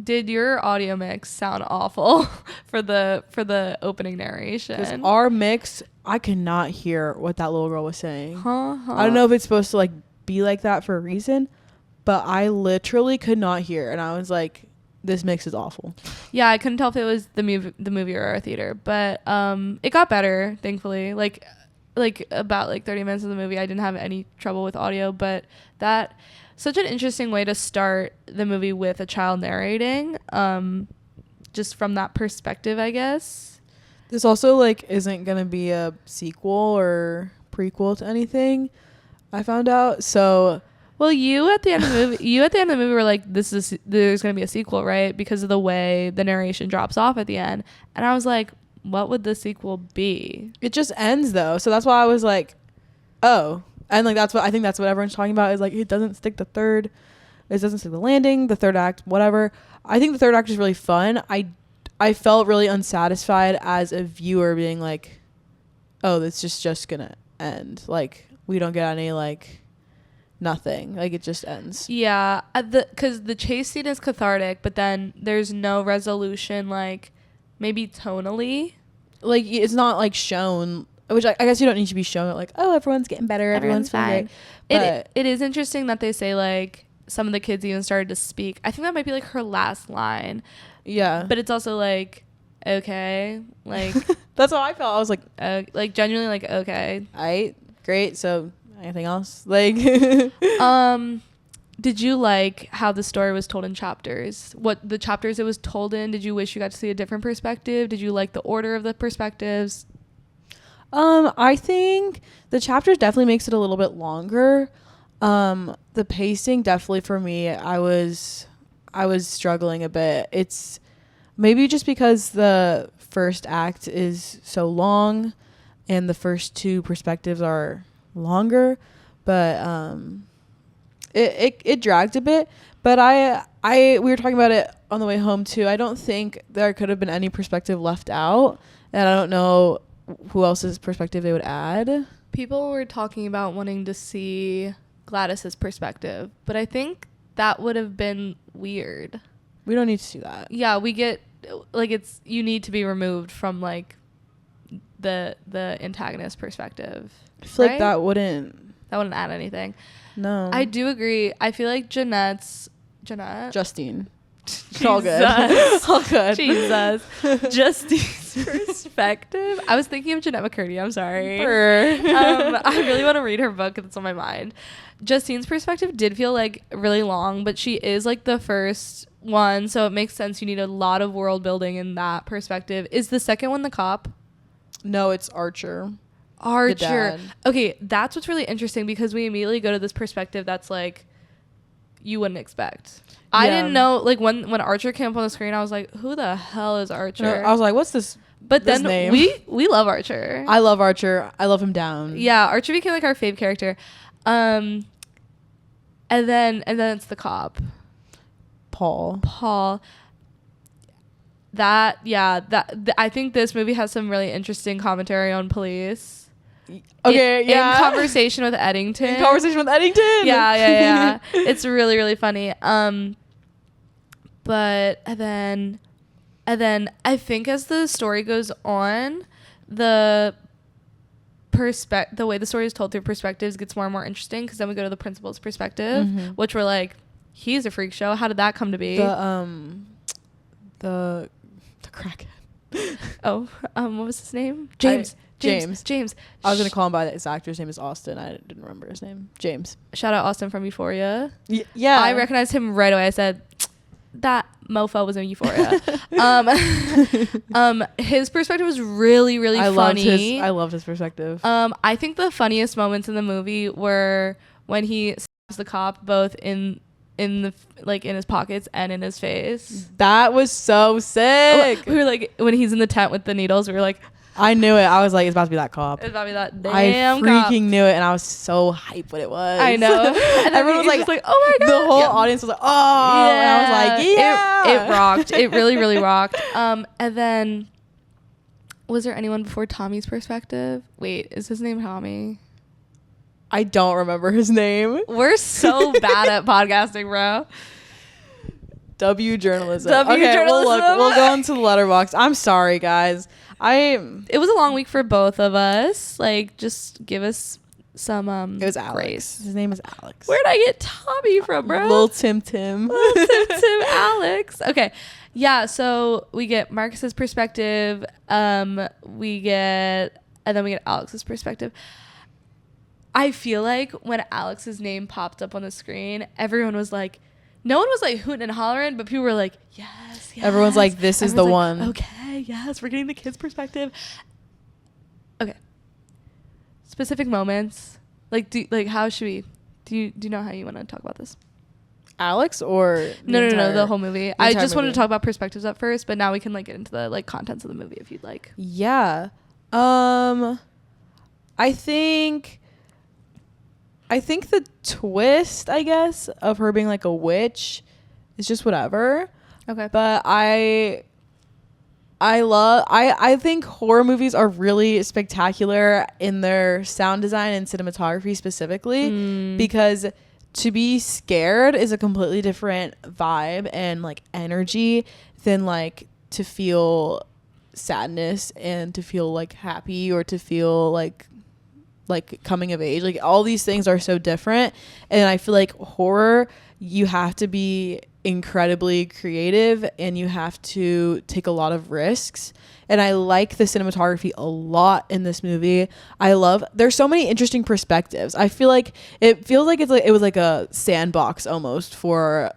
did your audio mix sound awful for the opening narration? Because our mix, I could not hear what that little girl was saying. I don't know if it's supposed to like be like that for a reason, but I literally could not hear, and I was like, this mix is awful. Yeah, I couldn't tell if it was the movie or our theater, but it got better, thankfully. Like about like 30 minutes of the movie, I didn't have any trouble with audio, but that such an interesting way to start the movie with a child narrating, just from that perspective, I guess. This also like isn't gonna be a sequel or prequel to anything, I found out, so Well, you at the end of the movie were like, there's going to be a sequel, right? Because of the way the narration drops off at the end. And I was like, what would the sequel be? It just ends though. So that's why I was like, oh. And like that's what I think that's what everyone's talking about is like it doesn't stick the landing, the third act, whatever. I think the third act is really fun. I felt really unsatisfied as a viewer being like, oh, this is just going to end. Like we don't get any like nothing, like it just ends. Yeah, because the chase scene is cathartic, but then there's no resolution, like maybe tonally, like it's not like shown, which I guess you don't need to be shown like, oh, everyone's getting better, everyone's fine. It is interesting that they say like some of the kids even started to speak. I think that might be like her last line. Yeah, but it's also like, okay, like that's how I felt. I was like genuinely like, okay, all right, great. So anything else? Like, did you like how the story was told in chapters? What the chapters it was told in? Did you wish you got to see a different perspective? Did you like the order of the perspectives? I think the chapters definitely makes it a little bit longer. The pacing definitely for me, I was struggling a bit. It's maybe just because the first act is so long and the first two perspectives are longer, but it dragged a bit. But we were talking about it on the way home too. I don't think there could have been any perspective left out, and I don't know who else's perspective they would add. People were talking about wanting to see Gladys's perspective, but I think that would have been weird. We don't need to see that. Yeah, we get like you need to be removed from like the antagonist perspective. I feel like that wouldn't add anything. No. I do agree. I feel like Justine. It's all good. All good. Jesus. Justine's perspective. I was thinking of Jeanette McCurdy. I'm sorry. I really want to read her book. It's on my mind. Justine's perspective did feel like really long, but she is like the first one, so it makes sense. You need a lot of world building in that perspective. Is the second one the cop? No, it's Archer. Okay, that's what's really interesting because we immediately go to this perspective that's like you wouldn't expect. Yeah. I didn't know, like when Archer came up on the screen, I was like, who the hell is Archer? No, I was like, what's this? But this then name? we love Archer. I love Archer. I love him down. Yeah, Archer became like our fave character. And then it's the cop. Paul. I think this movie has some really interesting commentary on police. Okay, in conversation with Eddington. Yeah. It's really, really funny. But and then I think as the story goes on, the way the story is told through perspectives gets more and more interesting because then we go to the principal's perspective, which we're like, he's a freak show. How did that come to be? The crackhead. What was his name? James. I was gonna call him by his actor's name is Austin. I didn't remember his name. James. Shout out Austin from Euphoria. Yeah. I recognized him right away. I said, that mofo was in Euphoria. His perspective was really, really funny. I loved his perspective. I think the funniest moments in the movie were when he stabs the cop both in his pockets and in his face. That was so sick. We were like, when he's in the tent with the needles, we were like, I knew it. I was like, it's about to be that cop. It's about to be that damn cop. I freaking cop. knew it, and I was so hyped when it was. I know. And everyone was like, oh my God. The whole audience was like, oh. Yeah. And I was like, yeah. It rocked. It really, really rocked. And then, was there anyone before Tommy's perspective? Wait, is his name Tommy? I don't remember his name. We're so bad at podcasting, bro. W journalism. We'll go into the letterbox. I'm sorry, guys. It was a long week for both of us. Like, just give us some it was Alex. grace. His name is Alex. Where'd I get Tommy from, bro? Little Tim Alex. Okay. Yeah, so we get Marcus's perspective. We get Alex's perspective. I feel like when Alex's name popped up on the screen, everyone was like, no one was like hooting and hollering, but people were like, yes. Everyone's like, this is the one. Okay, yes, we're getting the kid's perspective. Okay. Specific moments. Like, how should we? Do you know how you want to talk about this? Alex or no, the whole movie. I just wanted movie. to talk about perspectives at first, but now we can like get into the like contents of the movie if you'd like. Yeah. I think the twist, I guess, of her being like a witch is just whatever. Okay. But I think horror movies are really spectacular in their sound design and cinematography specifically, because to be scared is a completely different vibe and like energy than like to feel sadness and to feel like happy or to feel like coming of age. Like all these things are so different, and I feel like horror, you have to be incredibly creative and you have to take a lot of risks. And I like the cinematography a lot in this movie. There's so many interesting perspectives. I feel like it feels like it was like a sandbox almost for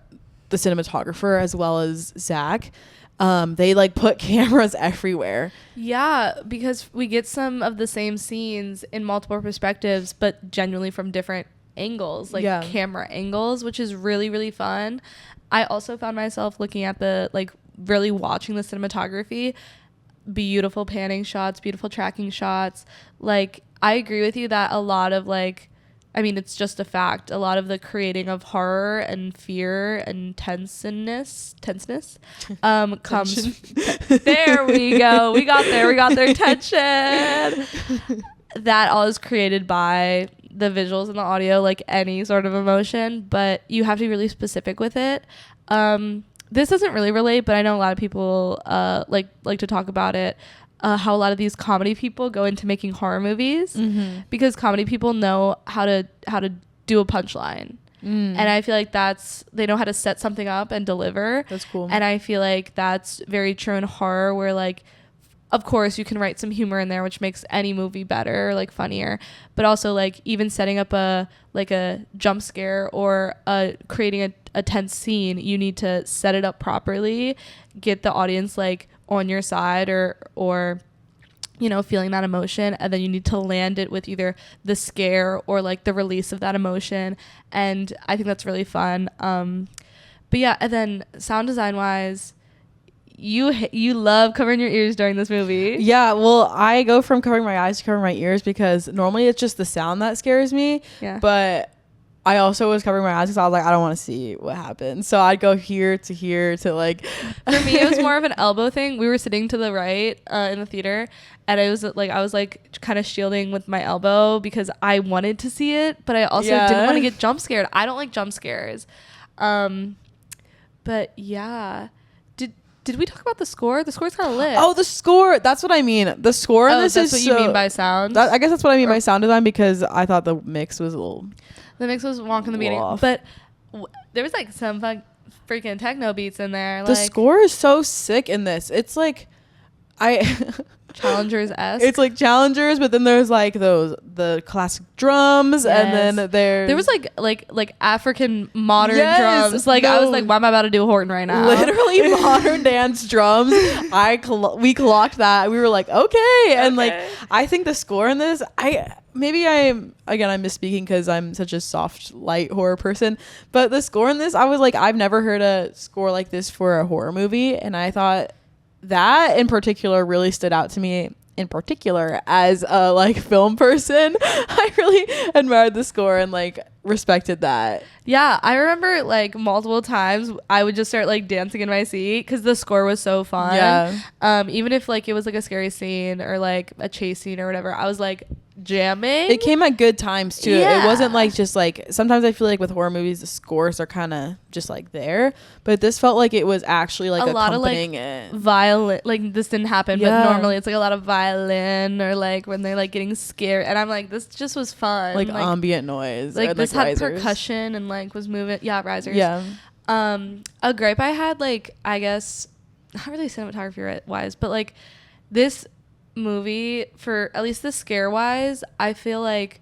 the cinematographer as well as Zach. They like put cameras everywhere. Yeah, because we get some of the same scenes in multiple perspectives, but genuinely from different angles, like camera angles, which is really, really fun. I also found myself looking at really watching the cinematography, beautiful panning shots, beautiful tracking shots. Like, I agree with you that a lot of it's just a fact. A lot of the creating of horror and fear and tenseness comes. There we go. We got there. Tension. That all is created by the visuals and the audio, like any sort of emotion, but you have to be really specific with it. This doesn't really relate, but I know a lot of people like to talk about it. How a lot of these comedy people go into making horror movies, because comedy people know how to do a punchline. And I feel like they know how to set something up and deliver. That's cool. And I feel like that's very true in horror, where like, of course you can write some humor in there, which makes any movie better, like funnier, but also like even setting up a jump scare or creating a tense scene, you need to set it up properly, get the audience like on your side or feeling that emotion, and then you need to land it with either the scare or like the release of that emotion. And I think that's really fun. But yeah, and then sound design wise, you love covering your ears during this movie. Yeah, well, I go from covering my eyes to covering my ears because normally it's just the sound that scares me. Yeah. But I also was covering my eyes because I was like, I don't want to see what happens. So I'd go here to like. For me, it was more of an elbow thing. We were sitting to the right in the theater, and I was kind of shielding with my elbow because I wanted to see it, but I also didn't want to get jump scared. I don't like jump scares. But yeah. Did we talk about the score? The score's kind of lit. Oh, the score. That's what I mean. The score in this is that's what you mean by sound? I guess that's what I mean by sound design, because I thought the mix was a little... The mix was wonk in the beginning. Off. But there was like some freaking techno beats in there. The score is so sick in this. It's like... Challengers-esque. It's like Challengers, but then there's like the classic drums, and then there was like African modern drums. Like I was like, why am I about to do a Horton right now? Literally modern dance drums. We clocked that. We were like, okay. And like I think the score in this, I'm misspeaking because I'm such a soft light horror person, but the score in this, I was like, I've never heard a score like this for a horror movie, and I thought that in particular really stood out to me in particular as a like film person. I really admired the score and like respected that. Yeah, I remember like multiple times I would just start like dancing in my seat because the score was so fun. Yeah. Even if like it was like a scary scene or like a chase scene or whatever, I was like jamming. It came at good times too. Yeah. It wasn't like just like, sometimes I feel like with horror movies the scores are kind of just like there, but this felt like it was actually like a lot of like violin. Like this didn't happen, but normally it's like a lot of violin or like when they're like getting scared, and I'm like, this just was fun. Like ambient noise. Like this had risers. Percussion and like was moving. Yeah, risers. Yeah. A gripe I had, like, I guess not really cinematography wise, but like this movie, for at least the scare wise, I feel like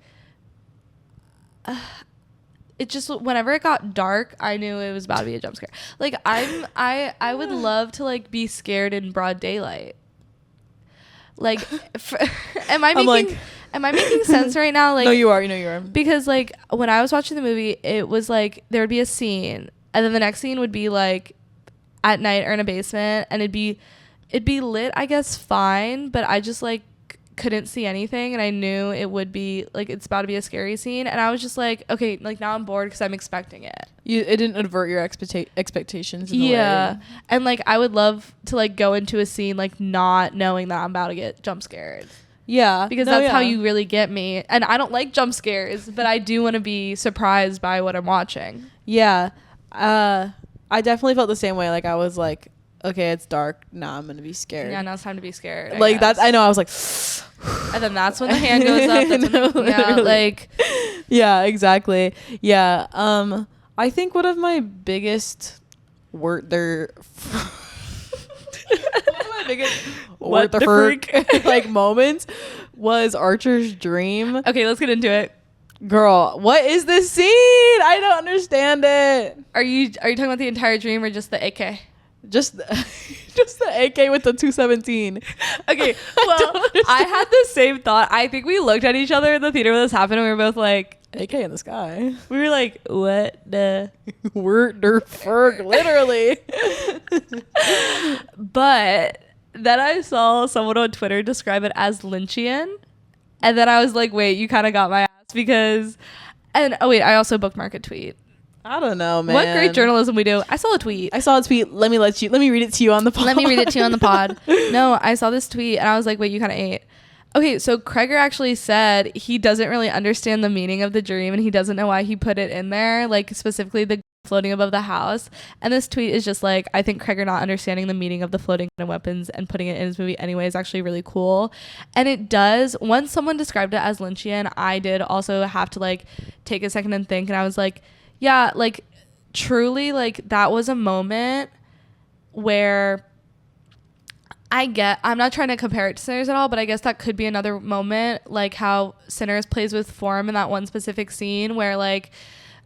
it just, whenever it got dark, I knew it was about to be a jump scare. Like I would love to like be scared in broad daylight. Like am I Am I making sense right now? Like, no, you are. You know you are. Because like when I was watching the movie, it was like there would be a scene, and then the next scene would be like at night or in a basement, and it'd be lit, I guess, fine, but I just like couldn't see anything, and I knew it would be like it's about to be a scary scene, and I was just like, okay, like now I'm bored because I'm expecting it. It didn't avert your expectations. Yeah, and like I would love to like go into a scene like not knowing that I'm about to get jump scared. Yeah, because that's how you really get me, and I don't like jump scares, but I do want to be surprised by what I'm watching. Yeah, I definitely felt the same way. Like I was like, okay, it's dark. Now I'm gonna be scared. Yeah, now it's time to be scared. Like that, I know. I was like, and then that's when the hand goes up. That's when like, yeah, exactly. Yeah. I think one of my biggest what the freak like moments was Archer's dream. Okay, let's get into it. Girl, what is this scene? I don't understand it. Are you talking about the entire dream or just the AK? Just the AK with the 217. Okay, well, I had the same thought. I think we looked at each other in the theater when this happened, and we were both like, AK in the sky. We were like, what the? Word der ferg, literally. But then I saw someone on Twitter describe it as Lynchian, and then I was like, wait, you kind of got my ass because, and oh wait, I also bookmarked a tweet. I don't know, man. What great journalism we do. I saw a tweet. Let me read it to you on the pod. Let me read it to you on the pod. No, I saw this tweet and I was like, wait, you kind of ate. Okay, so Cregger actually said he doesn't really understand the meaning of the dream and he doesn't know why he put it in there, like specifically the floating above the house. And this tweet is just like, I think Cregger not understanding the meaning of the floating weapons and putting it in his movie anyway is actually really cool. And it does, once someone described it as Lynchian, I did also have to like take a second and think, and I was like, yeah, like truly, like that was a moment where I'm not trying to compare it to Sinners at all, but I guess that could be another moment, like how Sinners plays with form in that one specific scene where like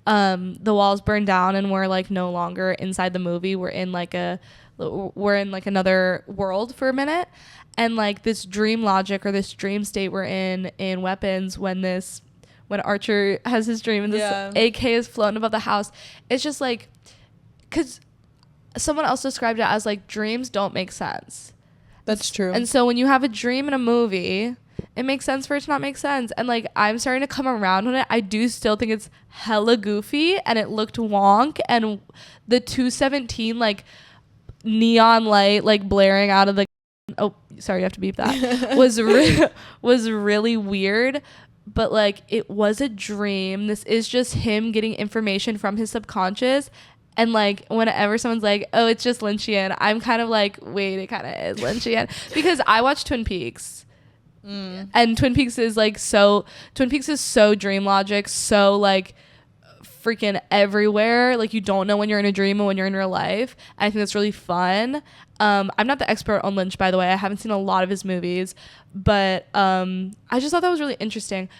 the walls burn down and we're like no longer inside the movie. We're in like another world for a minute. And like this dream logic or this dream state we're in Weapons when Archer has his dream and this AK is floating above the house. It's just like, because someone else described it as like dreams don't make sense. That's true. And so when you have a dream in a movie, it makes sense for it to not make sense. And like I'm starting to come around on it. I do still think it's hella goofy and it looked wonk, and the 217 like neon light like blaring out of the sorry, you have to beep that was really weird. But like it was a dream. This is just him getting information from his subconscious. And like whenever someone's like, oh, it's just Lynchian, I'm kind of like, wait, it kind of is Lynchian. Because I watched Twin Peaks. And Twin Peaks is so dream logic, so like freaking everywhere. Like you don't know when you're in a dream and when you're in real life. And I think that's really fun. I'm not the expert on Lynch, by the way. I haven't seen a lot of his movies, but I just thought that was really interesting.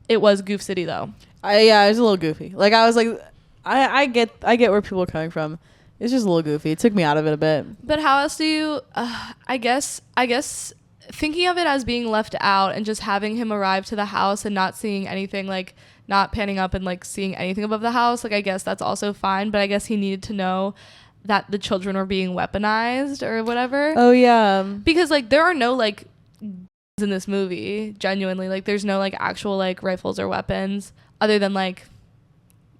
It was Goof City though. It was a little goofy. Like I was like, I get where people are coming from. It's just a little goofy. It took me out of it a bit. But how else do you? I guess thinking of it as being left out and just having him arrive to the house and not seeing anything, like not panning up and like seeing anything above the house. Like I guess that's also fine. But I guess he needed to know that the children were being weaponized or whatever. Oh yeah. Because like there are no like guns in this movie. Genuinely, like there's no like actual like rifles or weapons other than like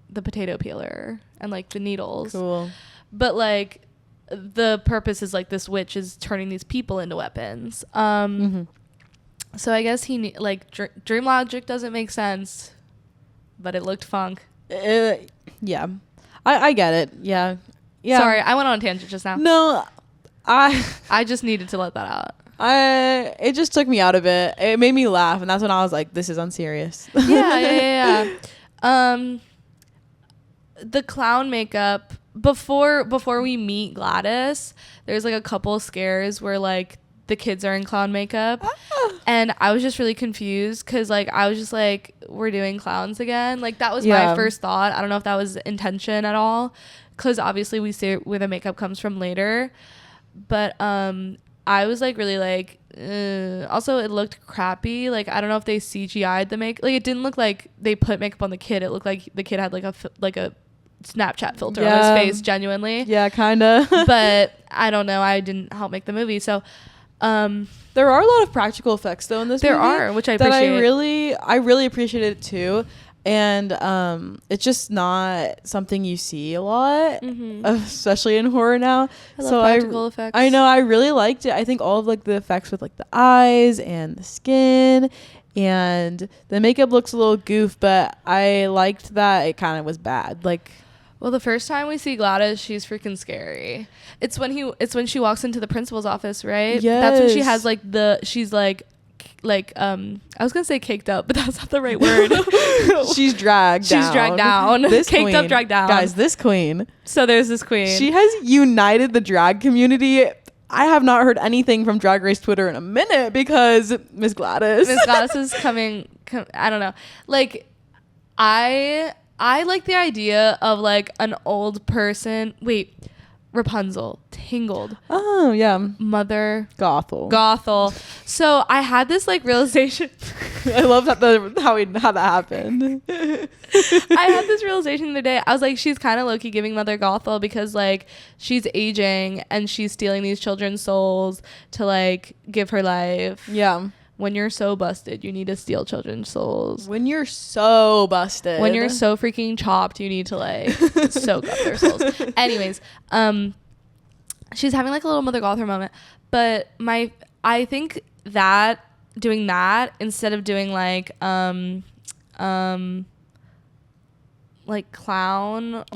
the potato peeler and like the needles. Cool. But like the purpose is like this witch is turning these people into weapons. So I guess dream logic doesn't make sense, but it looked funk. Yeah, I get it. Yeah. Sorry, I went on a tangent just now. No, I just needed to let that out. It just took me out of it. It made me laugh, and that's when I was like, this is unserious. Yeah. The clown makeup before we meet Gladys, there's like a couple scares where like the kids are in clown makeup, and I was just really confused because like I was just like, we're doing clowns again. Like that was my first thought. I don't know if that was intention at all, because obviously we see where the makeup comes from later, but I was like really like also it looked crappy. Like I don't know if they CGI'd the make, like it didn't look like they put makeup on the kid. It looked like the kid had like a Snapchat filter on his face, genuinely. Yeah, kind of. But I don't know, I didn't help make the movie. So there are a lot of practical effects though in this movie. There are, which I appreciate. I really appreciated it too. And it's just not something you see a lot, especially in horror now. I love practical effects. I know, I really liked it. I think all of like the effects with like the eyes and the skin and the makeup looks a little goof, but I liked that it kind of was bad. Like, well, the first time we see Gladys, she's freaking scary. It's when she walks into the principal's office, right? Yes. That's when she has like she's like I was gonna say caked up, but that's not the right word. She's dragged down. This caked queen, up, dragged down. Guys, this queen. So there's this queen. She has united the drag community. I have not heard anything from Drag Race Twitter in a minute because Miss Gladys is coming. I don't know. Like, I like the idea of like an old person. Wait, Rapunzel, Tangled. Oh yeah, Mother Gothel. So I had this like realization. I love how that happened. I had this realization the other day. I was like, she's kind of low-key giving Mother Gothel because like she's aging and she's stealing these children's souls to like give her life. Yeah. When you're so busted, you need to steal children's souls. When you're so busted. When you're so freaking chopped, you need to like soak up their souls. Anyways, she's having like a little Mother Gothel moment. But I think that doing that instead of doing like clown or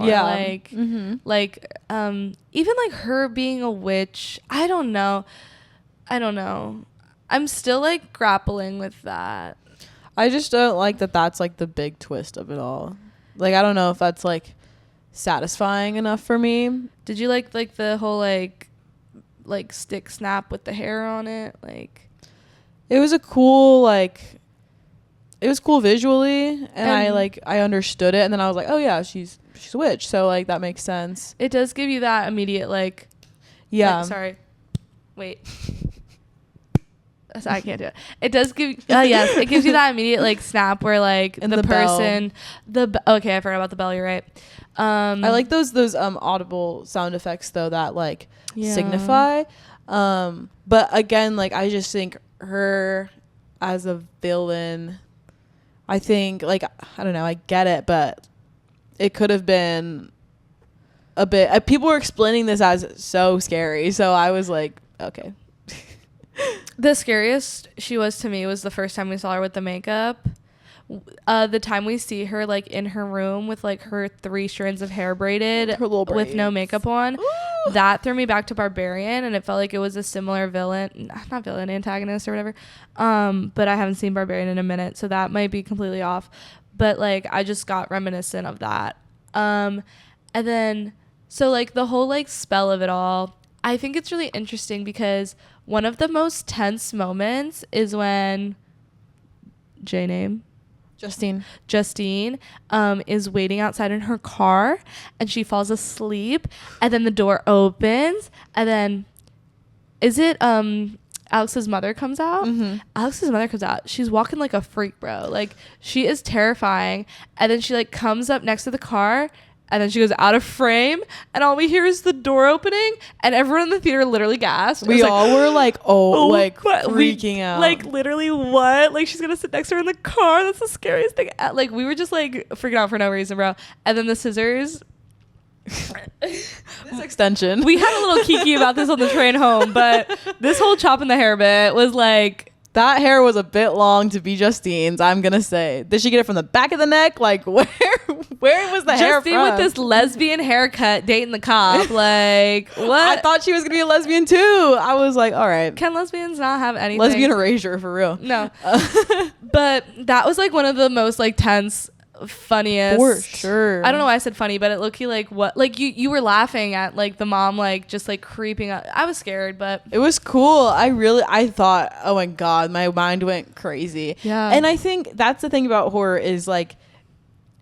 even like her being a witch. I don't know. I'm still like grappling with that. I just don't like that that's like the big twist of it all. Like I don't know if that's like satisfying enough for me. Did you like the whole like stick snap with the hair on it? Like it was cool visually and I understood it and then I was like, oh yeah, she's a witch, so like that makes sense. It does give you that immediate like sorry. Wait. I can't do it. It does give yes, it gives you that immediate like snap where like and the person okay, I forgot about the bell, you're right. I like those audible sound effects though that like signify. But again, like I just think her as a villain, I think like I don't know, I get it, but it could have been a bit people were explaining this as so scary, so I was like, okay. The scariest she was to me was the first time we saw her with the makeup. The time we see her like in her room with like her 3 strands of hair braided with no makeup on. Ooh. That threw me back to Barbarian, and it felt like it was a similar antagonist or whatever. But I haven't seen Barbarian in a minute, so that might be completely off. But like I just got reminiscent of that. And then so like the whole like spell of it all, I think it's really interesting because one of the most tense moments is when Justine is waiting outside in her car and she falls asleep and then the door opens and then is it Alex's mother comes out? Mm-hmm. Alex's mother comes out. She's walking like a freak, bro. Like she is terrifying. And then she like comes up next to the car. And then she goes out of frame, and all we hear is the door opening, and everyone in the theater literally gasped. We all were like, freaking out. Like, literally, what? Like, she's gonna sit next to her in the car? That's the scariest thing. Like, we were just, like, freaking out for no reason, bro. And then the scissors. This extension. We had a little kiki about this on the train home, but this whole chop in the hair bit was, like... That hair was a bit long to be Justine's, I'm gonna say. Did she get it from the back of the neck? Like, where was the hair from? Justine with this lesbian haircut dating the cop. Like, what? I thought she was gonna be a lesbian too. I was like, all right. Can lesbians not have anything? Lesbian erasure, for real. No. But that was like one of the most like tense, funniest. For sure. I don't know why I said funny, but it looked like what? Like you were laughing at like the mom like just like creeping up. I was scared, but it was cool. I thought, oh my God, my mind went crazy. Yeah. And I think that's the thing about horror is like,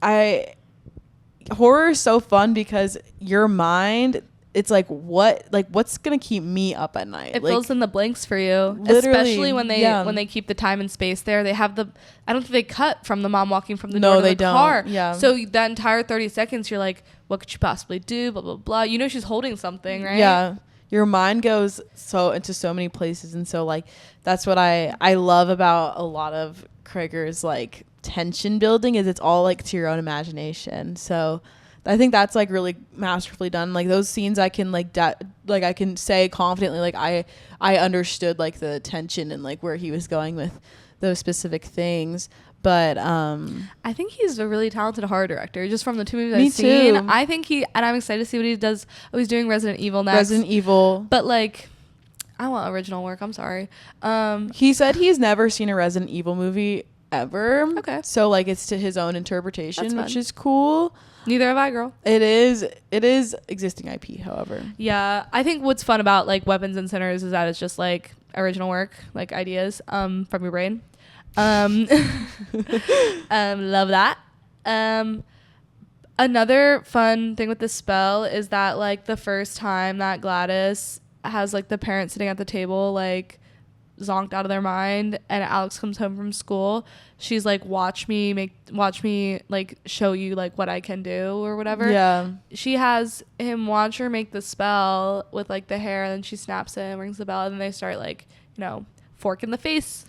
horror is so fun because your mind it's like what's gonna keep me up at night? It like, fills in the blanks for you, literally, especially when they keep the time and space there. They have I don't think they cut from the mom walking from the door to the car. Yeah. So that entire 30 seconds, you're like, what could she possibly do? Blah blah blah. You know she's holding something, right? Yeah. Your mind goes into so many places, and so like that's what I love about a lot of Cregger's like tension building is it's all like to your own imagination. So I think that's like really masterfully done. Like those scenes I can like I can say confidently like I understood like the tension and like where he was going with those specific things. But I think he's a really talented horror director just from the 2 movies I've me seen. too. I think and I'm excited to see what he does. Oh, he's doing Resident Evil next. Resident Evil. But like I want original work. I'm sorry. He said he's never seen a Resident Evil movie ever. Okay. So like it's to his own interpretation, which fun. is cool. Neither have I, girl. It is existing IP, however. Yeah, I think what's fun about like Weapons and Sinners is that it's just like original work, like ideas from your brain. Love that. Another fun thing with this spell is that like the first time that Gladys has like the parents sitting at the table like zonked out of their mind and Alex comes home from school, she's like, watch me like show you like what I can do or whatever. Yeah. She has him watch her make the spell with like the hair, and then she snaps it and rings the bell, and then they start like, you know, fork in the face.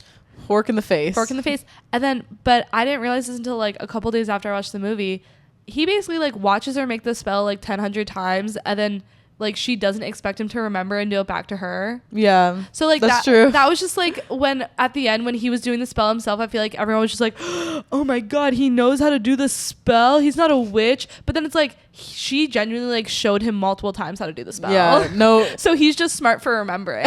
And then, but I didn't realize this until like a couple days after I watched the movie. He basically like watches her make the spell like 100 times, and then like she doesn't expect him to remember and do it back to her. Yeah. So like that's true. That was just like when at the end when he was doing the spell himself, I feel like everyone was just like, oh my god, he knows how to do the spell. He's not a witch. But then it's like she genuinely like showed him multiple times how to do the spell. Yeah. No. So he's just smart for remembering.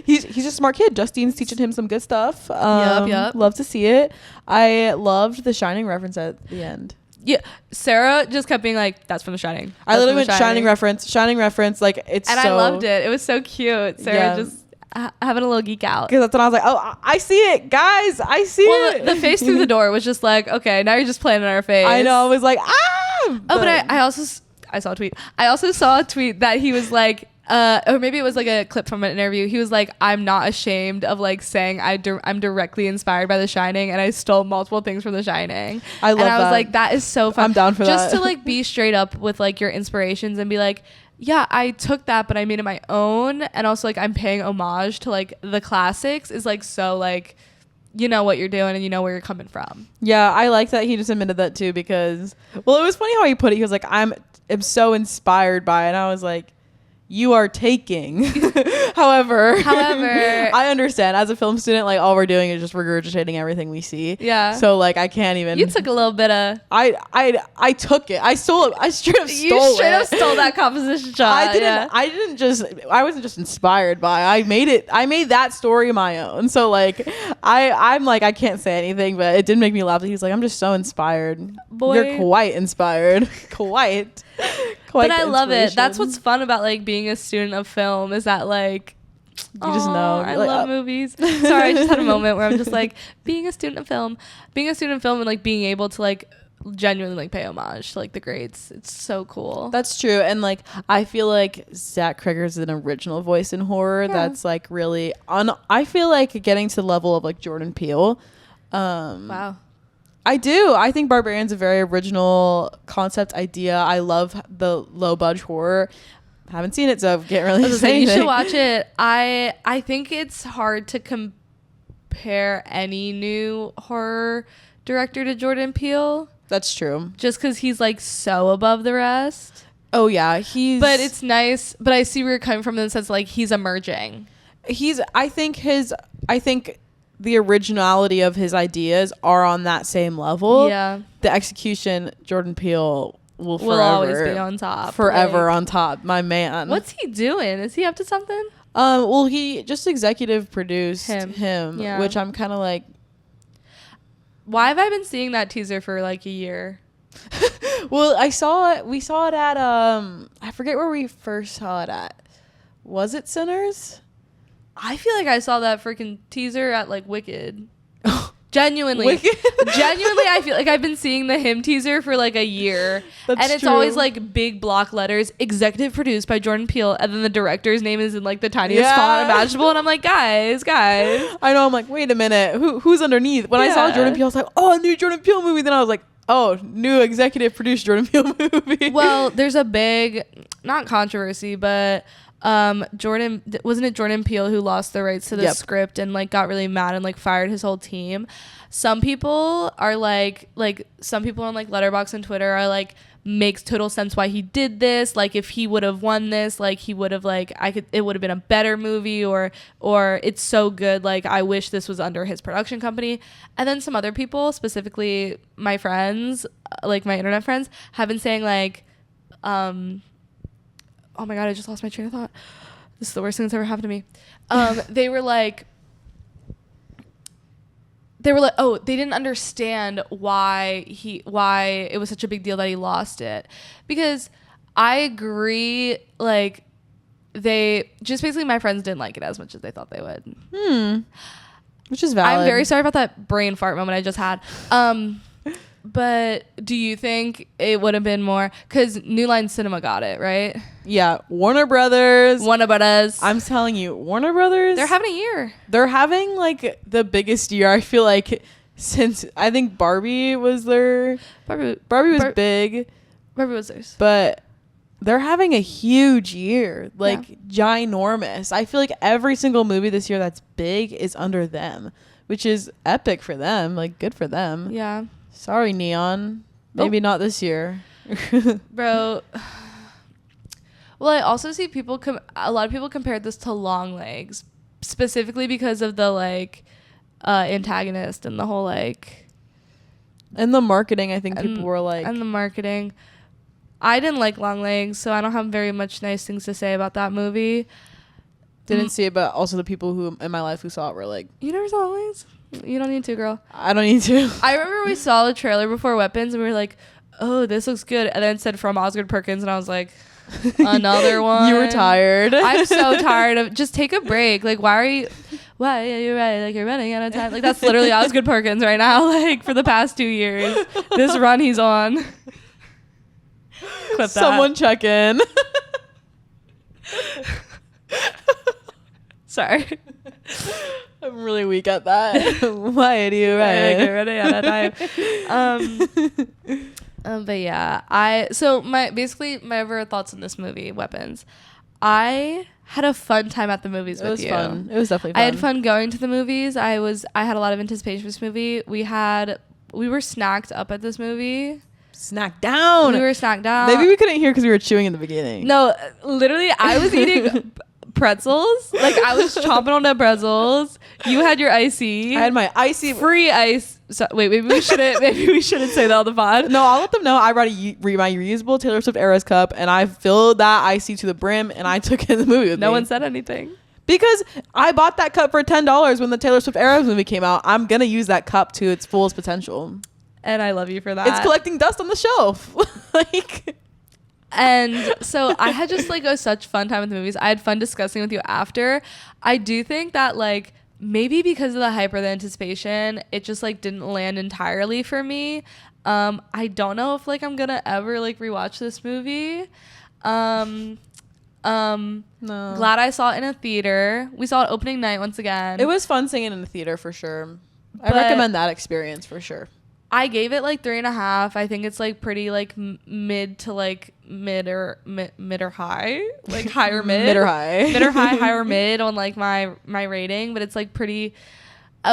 he's a smart kid. Justine's teaching him some good stuff. Yep. Love to see it. I loved the Shining reference at the end. Yeah, Sarah just kept being like, "That's from The Shining." I literally went Shining reference. Like it's and so, I loved it. It was so cute. Sarah just having a little geek out. Because that's when I was like, "Oh, I see it, guys. I see it." The face through the door was just like, "Okay, now you're just playing in our face." I know. I was like, "Ah!" But I saw a tweet. I also saw a tweet that he was like, or maybe it was like a clip from an interview. He was like, I'm not ashamed of like saying I'm directly inspired by The Shining, and I stole multiple things from The Shining. I love that. And I was like, that is so fun. I'm down for just that. to like be straight up with like your inspirations and be like, yeah, I took that, but I made it my own. And also like I'm paying homage to like the classics is like so like, you know what you're doing and you know where you're coming from. Yeah, I like that he just admitted that too, because well, it was funny how he put it. He was like, I'm so inspired by it. And I was like, you are taking. However, I understand. As a film student, like all we're doing is just regurgitating everything we see. Yeah. So like I can't even. You took a little bit of. I took it. I stole it. I straight up stole it. You straight up stole that composition shot. I didn't. Yeah. I wasn't just inspired by. I made it. I made that story my own. So like I'm like I can't say anything, but it did make me laugh. He's like, I'm just so inspired. Boy. You're quite inspired. quite. But I love it. That's what's fun about like being a student of film is that like you just know. I love movies. Sorry, I just had a moment where I'm just like being a student of film and like being able to like genuinely like pay homage to like the greats. It's so cool. That's true. And like I feel like Zach Cregger is an original voice in horror that's like really I feel like getting to the level of like Jordan Peele. Wow. I do. I think Barbarian's a very original concept idea. I love the low budge horror. Haven't seen it, so I can't really say anything. You should watch it. I think it's hard to compare any new horror director to Jordan Peele. That's true. Just because he's like so above the rest. Oh yeah, But it's nice. But I see where you're coming from in the sense like he's emerging. I think the originality of his ideas are on that same level. Yeah. The execution, Jordan Peele will always be on top. Forever on top, my man. What's he doing? Is he up to something? Well, he just executive produced him yeah. which I'm kind of like, why have I been seeing that teaser for like a year? Well, we saw it at I forget where we first saw it at. Was it Sinners? I feel like I saw that freaking teaser at like Wicked. Genuinely, I feel like I've been seeing the him teaser for like a year. And it's always like big block letters, executive produced by Jordan Peele, and then the director's name is in like the tiniest font imaginable. And I'm like, guys. I know. I'm like, wait a minute. Who's underneath? When I saw Jordan Peele, I was like, oh, a new Jordan Peele movie. Then I was like, oh, new executive produced Jordan Peele movie. Well, there's a big, not controversy, but wasn't it Jordan Peele who lost the rights to the script and like got really mad and like fired his whole team? Some people are like some people on like Letterboxd and Twitter are like, makes total sense why he did this. Like if he would have won this, like he would have like it would have been a better movie, or it's so good, like I wish this was under his production company. And then some other people, specifically my friends, like my internet friends, have been saying like oh my god, I just lost my train of thought. This is the worst thing that's ever happened to me. They were like, oh, they didn't understand why it was such a big deal that he lost it. Because I agree, like they just basically, my friends didn't like it as much as they thought they would. Which is valid. I'm very sorry about that brain fart moment I just had. But do you think it would have been more, because New Line Cinema got it, right? Yeah, Warner Brothers. I'm telling you, Warner Brothers. They're having a year. They're having like the biggest year, I feel like, since I think Barbie was their. Barbie was big. Barbie was theirs. But they're having a huge year, like ginormous. I feel like every single movie this year that's big is under them, which is epic for them. Like, good for them. Yeah. Sorry, Neon. Maybe not this year. Bro. Well, I also see a lot of people compared this to Long Legs, specifically because of the like antagonist and the whole like. And the marketing, I think people were like. And the marketing. I didn't like Long Legs, so I don't have very much nice things to say about that movie. Didn't see it, but also the people who in my life who saw it were like, you never saw Long Legs? You don't need to, girl. I don't need to. I remember we saw the trailer before Weapons and we were like, oh, this looks good. And then it said from Osgood Perkins and I was like, another one. You were tired. I'm so tired of, just take a break. Like, why are you right? Like, you're running out of time. Like, that's literally Osgood Perkins right now, like, for the past 2 years. This run he's on. Clip that. Someone check in. Sorry. I'm really weak at that. Why do you right? Get ready out of time. But yeah, my overall thoughts on this movie, Weapons. I had a fun time at the movies with you. It was fun. It was definitely fun. I had fun going to the movies. I had a lot of anticipation for this movie. We were snacked up at this movie. Snacked down. We were snacked down. Maybe we couldn't hear because we were chewing in the beginning. No, literally, I was eating pretzels. Like, I was chomping on the pretzels. You had your icy. I had my icy. Free ice. So, wait, maybe we shouldn't say that on the pod. No, I'll let them know. I brought my reusable Taylor Swift Eras cup and I filled that icy to the brim and I took it in the movie with me. No one said anything. Because I bought that cup for $10 when the Taylor Swift Eras movie came out. I'm going to use that cup to its fullest potential. And I love you for that. It's collecting dust on the shelf. Like... And so I had just like such fun time with the movies. I had fun discussing with you after. I do think that like maybe because of the hype or the anticipation, it just like didn't land entirely for me. I don't know if like I'm gonna ever like rewatch this movie. No. Glad I saw it in a theater. We saw it opening night once again. It was fun seeing it in the theater for sure. I recommend that experience for sure. I gave it like 3.5. I think it's like pretty like mid or high, like higher mid. Mid or high, higher mid on like my rating, but it's like pretty.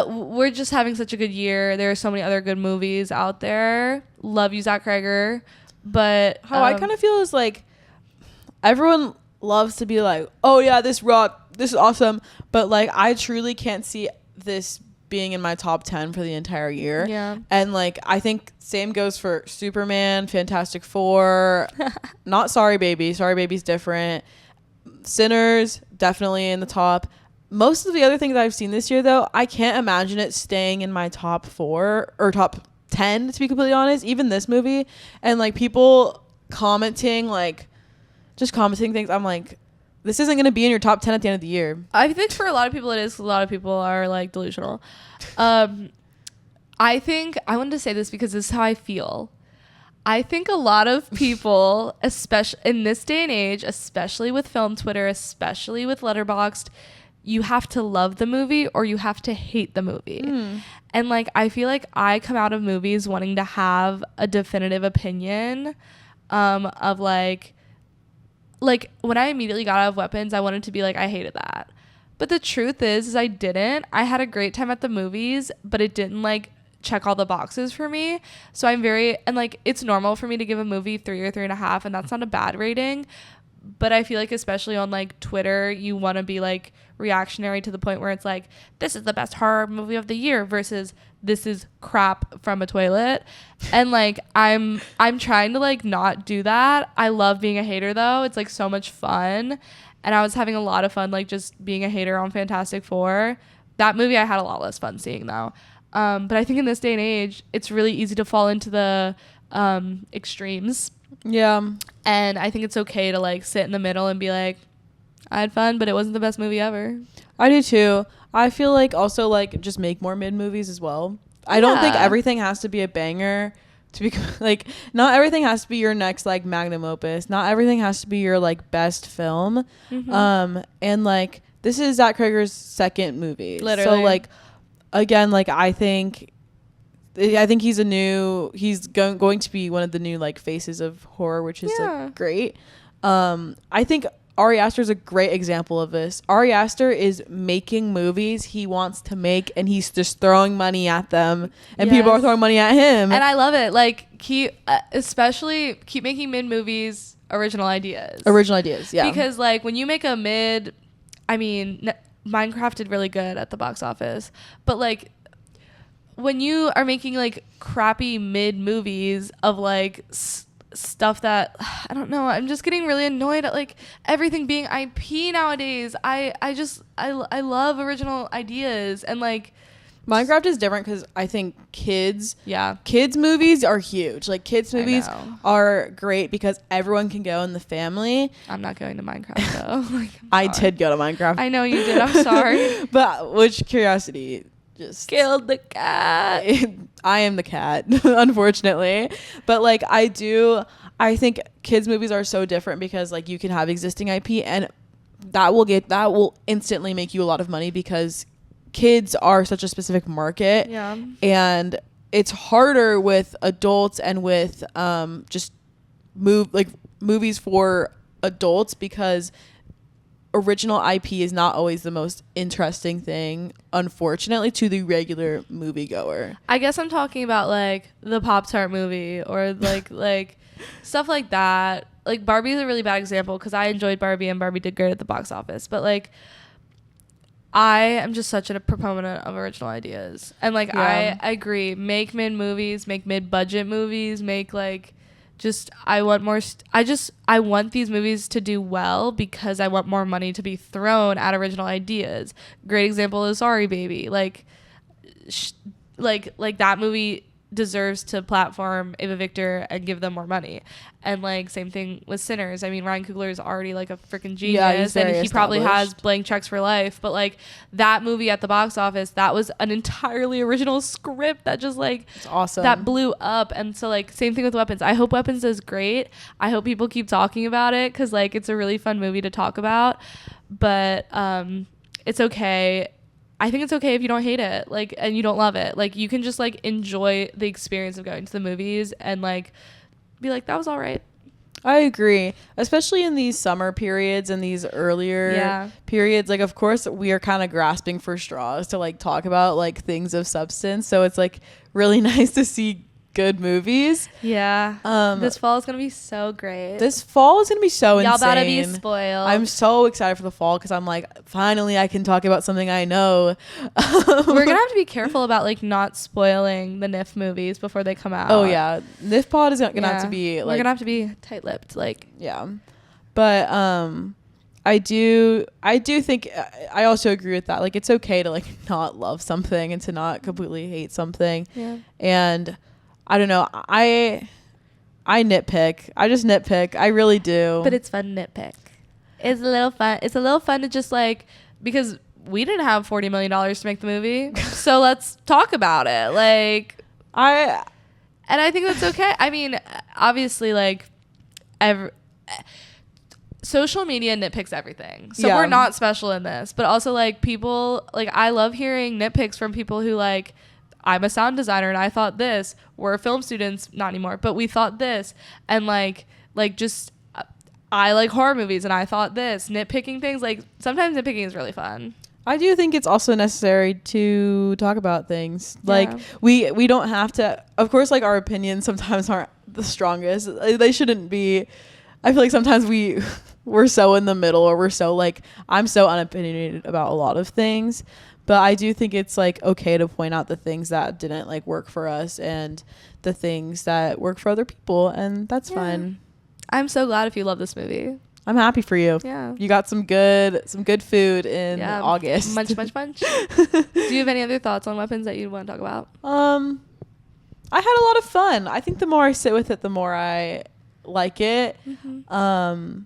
We're just having such a good year. There are so many other good movies out there. Love you, Zach Cregger, but how I kind of feel is like everyone loves to be like, oh yeah, this is awesome, but like I truly can't see this being in my top 10 for the entire year. Yeah. And like I think same goes for Superman, Fantastic Four, not Sorry Baby. Sorry Baby's different. Sinners, definitely in the top. Most of the other things I've seen this year though, I can't imagine it staying in my top 4 or top 10 to be completely honest. Even this movie. And like people commenting things, I'm like, this isn't going to be in your top 10 at the end of the year. I think for a lot of people it is. A lot of people are like delusional. I think I wanted to say this because this is how I feel. I think a lot of people, especially in this day and age, especially with film Twitter, especially with Letterboxd, you have to love the movie or you have to hate the movie. And like, I feel like I come out of movies wanting to have a definitive opinion of like when I immediately got out of Weapons, I wanted to be like, I hated that. But the truth is I didn't. I had a great time at the movies, but it didn't like check all the boxes for me. So I'm and like, it's normal for me to give a movie 3 or 3.5, and that's not a bad rating. But I feel like especially on like Twitter, you want to be like reactionary to the point where it's like, this is the best horror movie of the year versus this is crap from a toilet. And like, I'm trying to like not do that. I love being a hater though. It's like so much fun. And I was having a lot of fun like just being a hater on Fantastic Four. That movie I had a lot less fun seeing though. But I think in this day and age, it's really easy to fall into the extremes. Yeah. And I think it's okay to like sit in the middle and be like, I had fun, but it wasn't the best movie ever. I do too. I feel like also like just make more mid movies as well. I don't think everything has to be a banger to be like, not everything has to be your next like magnum opus. Not everything has to be your like best film. And like, this is Zach Cregger's second movie. Literally. So like, again, like I think he's going to be one of the new like faces of horror, which is like great. I think Ari Aster is a great example of this. Ari Aster is making movies he wants to make, and he's just throwing money at them, and people are throwing money at him. And I love it. Like especially keep making mid movies, original ideas. Yeah. Because like when you make a mid, I mean, Minecraft did really good at the box office, but like when you are making like crappy mid movies of like stuff that I don't know, I'm just getting really annoyed at like everything being IP nowadays. I love original ideas, and like Minecraft is different because I think kids movies are huge. Like kids movies are great because everyone can go in the family. I'm not going to Minecraft though. Like, I did go to Minecraft. I know you did. I'm sorry. But which curiosity just killed the cat. I am the cat, unfortunately. But like I think kids movies are so different because like you can have existing IP, and that will instantly make you a lot of money because kids are such a specific market. Yeah. And it's harder with adults and with just movies for adults because original IP is not always the most interesting thing, unfortunately, to the regular moviegoer. I guess I'm talking about like the Pop-Tart movie or like stuff like that. Like Barbie is a really bad example because I enjoyed Barbie and Barbie did great at the box office, but like I am just such a proponent of original ideas, and like I agree, make mid movies, make mid budget movies, make like just I want more I want these movies to do well because I want more money to be thrown at original ideas. Great example is Sorry Baby. Like that movie deserves to platform Ava Victor and give them more money. And like same thing with Sinners. I mean, Ryan Coogler is already like a freaking genius, and he probably has blank checks for life, but like that movie at the box office, that was an entirely original script that just like it's awesome, that blew up. And so like same thing with Weapons. I hope Weapons does great. I hope people keep talking about it because like it's a really fun movie to talk about, but it's okay. I think it's okay if you don't hate it, like, and you don't love it. Like, you can just, like, enjoy the experience of going to the movies and, like, be like, that was all right. I agree. Especially in these summer periods and these earlier periods. Like, of course, we are kind of grasping for straws to, like, talk about, like, things of substance. So it's, like, really nice to see good movies. Yeah. This fall is gonna be so great. This fall is gonna be so insane. Y'all better be spoiled. I'm so excited for the fall because I'm like, finally I can talk about something I know. We're gonna have to be careful about like not spoiling the NYFF movies before they come out. Oh yeah, NYFF pod is gonna have to be like, we're gonna have to be tight-lipped, like, yeah. But I do think I also agree with that. Like, it's okay to like not love something and to not completely hate something. Yeah. And I don't know. I nitpick. I just nitpick. I really do. But it's fun to nitpick. It's a little fun. It's a little fun to just like, because we didn't have $40 million to make the movie, so let's talk about it. Like, I think that's okay. I mean, obviously, like, social media nitpicks everything, so we're not special in this. But also, like, people, like, I love hearing nitpicks from people who, like, I'm a sound designer and I thought this. We're film students, not anymore, but we thought this. And like just I like horror movies and I thought this. Nitpicking things, like, sometimes nitpicking is really fun. I do think it's also necessary to talk about things. Like, we don't have to, of course, like, our opinions sometimes aren't the strongest. They shouldn't be. I feel like sometimes we're so in the middle, or we're so, like, I'm so unopinionated about a lot of things. But I do think it's, like, okay to point out the things that didn't, like, work for us and the things that work for other people, and that's fine. I'm so glad if you love this movie. I'm happy for you. Yeah. You got some good food in August. Munch. Do you have any other thoughts on weapons that you want to talk about? I had a lot of fun. I think the more I sit with it, the more I like it. Mm-hmm.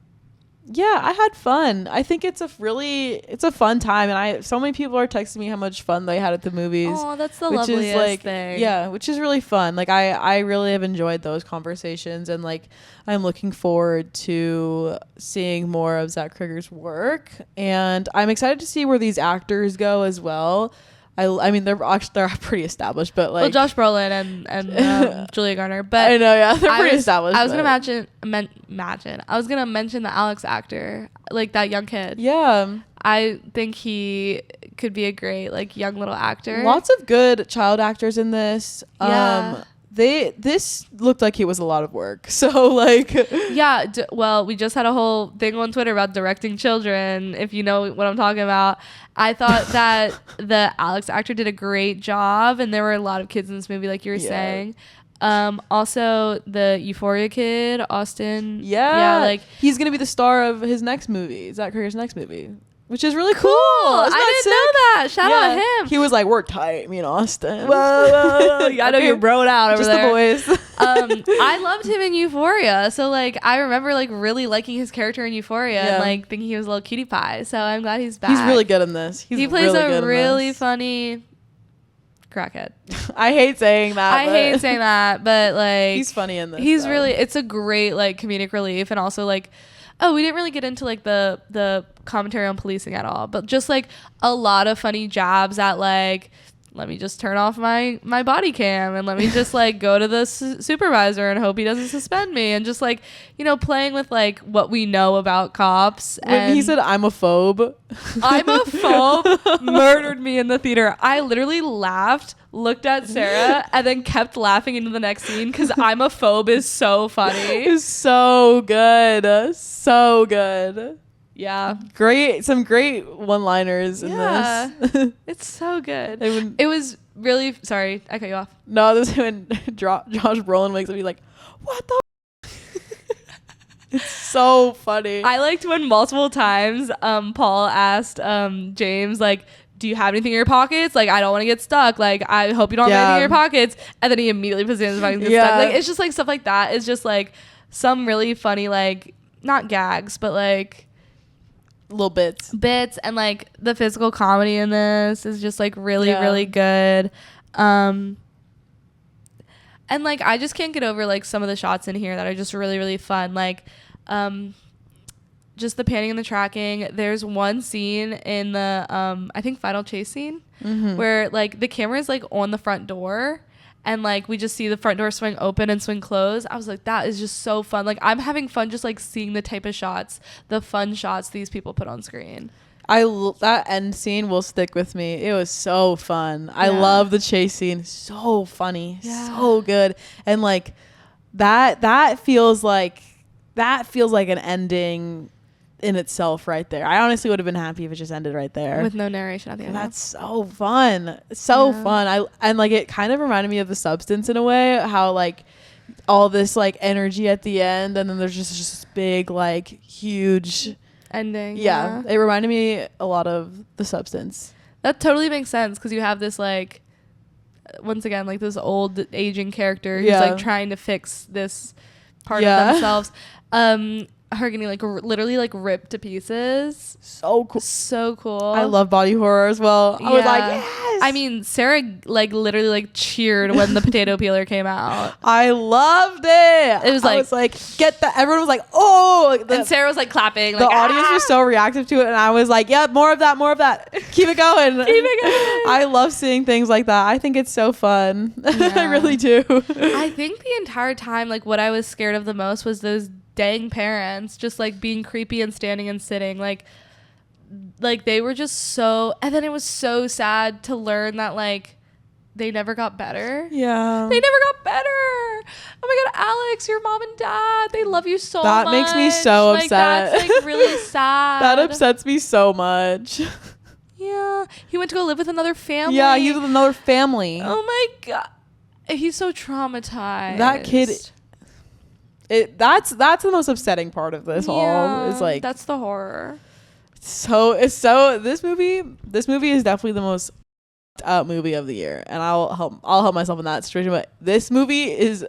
Yeah, I had fun. I think it's a fun time, and so many people are texting me how much fun they had at the movies. Oh, that's the loveliest thing. Yeah, which is really fun. Like, I really have enjoyed those conversations, and, like, I'm looking forward to seeing more of Zach Cregger's work, and I'm excited to see where these actors go as well. I mean, they're pretty established, but, like, Josh Brolin and Julia Garner. But I know, yeah, they're pretty established. I was gonna I was gonna mention the Alex actor, like, that young kid. Yeah, I think he could be a great, like, young little actor. Lots of good child actors in this. Yeah. This looked like it was a lot of work. So, like, yeah. Well, we just had a whole thing on Twitter about directing children, if you know what I'm talking about. I thought that the Alex actor did a great job, and there were a lot of kids in this movie, like you were saying. Also, the Euphoria kid, Austin. Yeah, like, he's gonna be the star of his next movie, Zach Cregger's next movie, which is really cool. I didn't know that. Shout out him. He was like, "We're tight, me and Austin." Whoa. I know you're broed out over just there. Just the boys. I loved him in Euphoria, so, like, I remember, like, really liking his character in Euphoria and, like, thinking he was a little cutie pie. So I'm glad he's back. He's really good in this. He plays a really funny crackhead. I hate saying that. But, like, he's funny in this. He's really. It's a great, like, comedic relief, and also, like, we didn't really get into, like, the commentary on policing at all, but just, like, a lot of funny jabs at, like, let me just turn off my body cam, and let me just, like, go to the supervisor and hope he doesn't suspend me, and just, like, you know, playing with, like, what we know about cops. When he said, "I'm a phobe," murdered me in the theater. I literally laughed, looked at Sarah, and then kept laughing into the next scene, because "I'm a phobe" is so funny. It's so good. So good. Yeah. Some great one-liners in this. It's so good. It was really, sorry, I cut you off. No, this is when Josh Brolin wakes up, he's like, "What the It's so funny. I liked when multiple times Paul asked James, like, do you have anything in your pockets? Like, I don't want to get stuck. Like, I hope you don't have anything in your pockets. And then he immediately puts it in his pocket and gets stuck. Like, it's just, like, stuff like that. It's just, like, some really funny, like, not gags, but, like, little bits, and, like, the physical comedy in this is just, like, really good. And, like, I just can't get over, like, some of the shots in here that are just really fun. Like, just the panning and the tracking. There's one scene in the I think final chase scene where, like, the camera is, like, on the front door, and, like, we just see the front door swing open and swing close. I was like, that is just so fun. Like, I'm having fun just, like, seeing the type of shots, the fun shots these people put on screen. That end scene will stick with me. It was so fun. I love the chase scene. So funny. So good. And, like, that feels like an ending in itself right there. I honestly would have been happy if it just ended right there with no narration at the end. That's so fun. Fun. And, like, it kind of reminded me of The Substance in a way, how, like, all this, like, energy at the end, and then there's just this big, like, huge ending. Yeah. It reminded me a lot of The Substance. That totally makes sense, because you have this, like, once again, like, this old aging character who's like trying to fix this part of themselves. her getting like literally like ripped to pieces. So cool. So cool. I love body horror as well. I was like, yes. I mean, Sarah like literally like cheered when the potato peeler came out. I loved it. It was like, I was like, get that. Everyone was like, oh. And Sarah was like clapping. The audience was so reactive to it, and I was like, yeah, more of that, more of that. Keep it going. Keep it going. I love seeing things like that. I think it's so fun. Yeah. I really do. I think the entire time, like what I was scared of the most was those dang parents just like being creepy and standing and sitting. Like they were just so, and then it was so sad to learn that like they never got better. Yeah. They never got better. Oh my God, Alex, your mom and dad, they love you so much. That makes me so upset. That's like really sad. That upsets me so much. Yeah. He went to go live with another family. Yeah, he's with another family. Oh my God. He's so traumatized. That kid, that's the most upsetting part of this all. Is like, that's the horror. So this movie is definitely the most movie of the year, and I'll help myself in that situation. But this movie is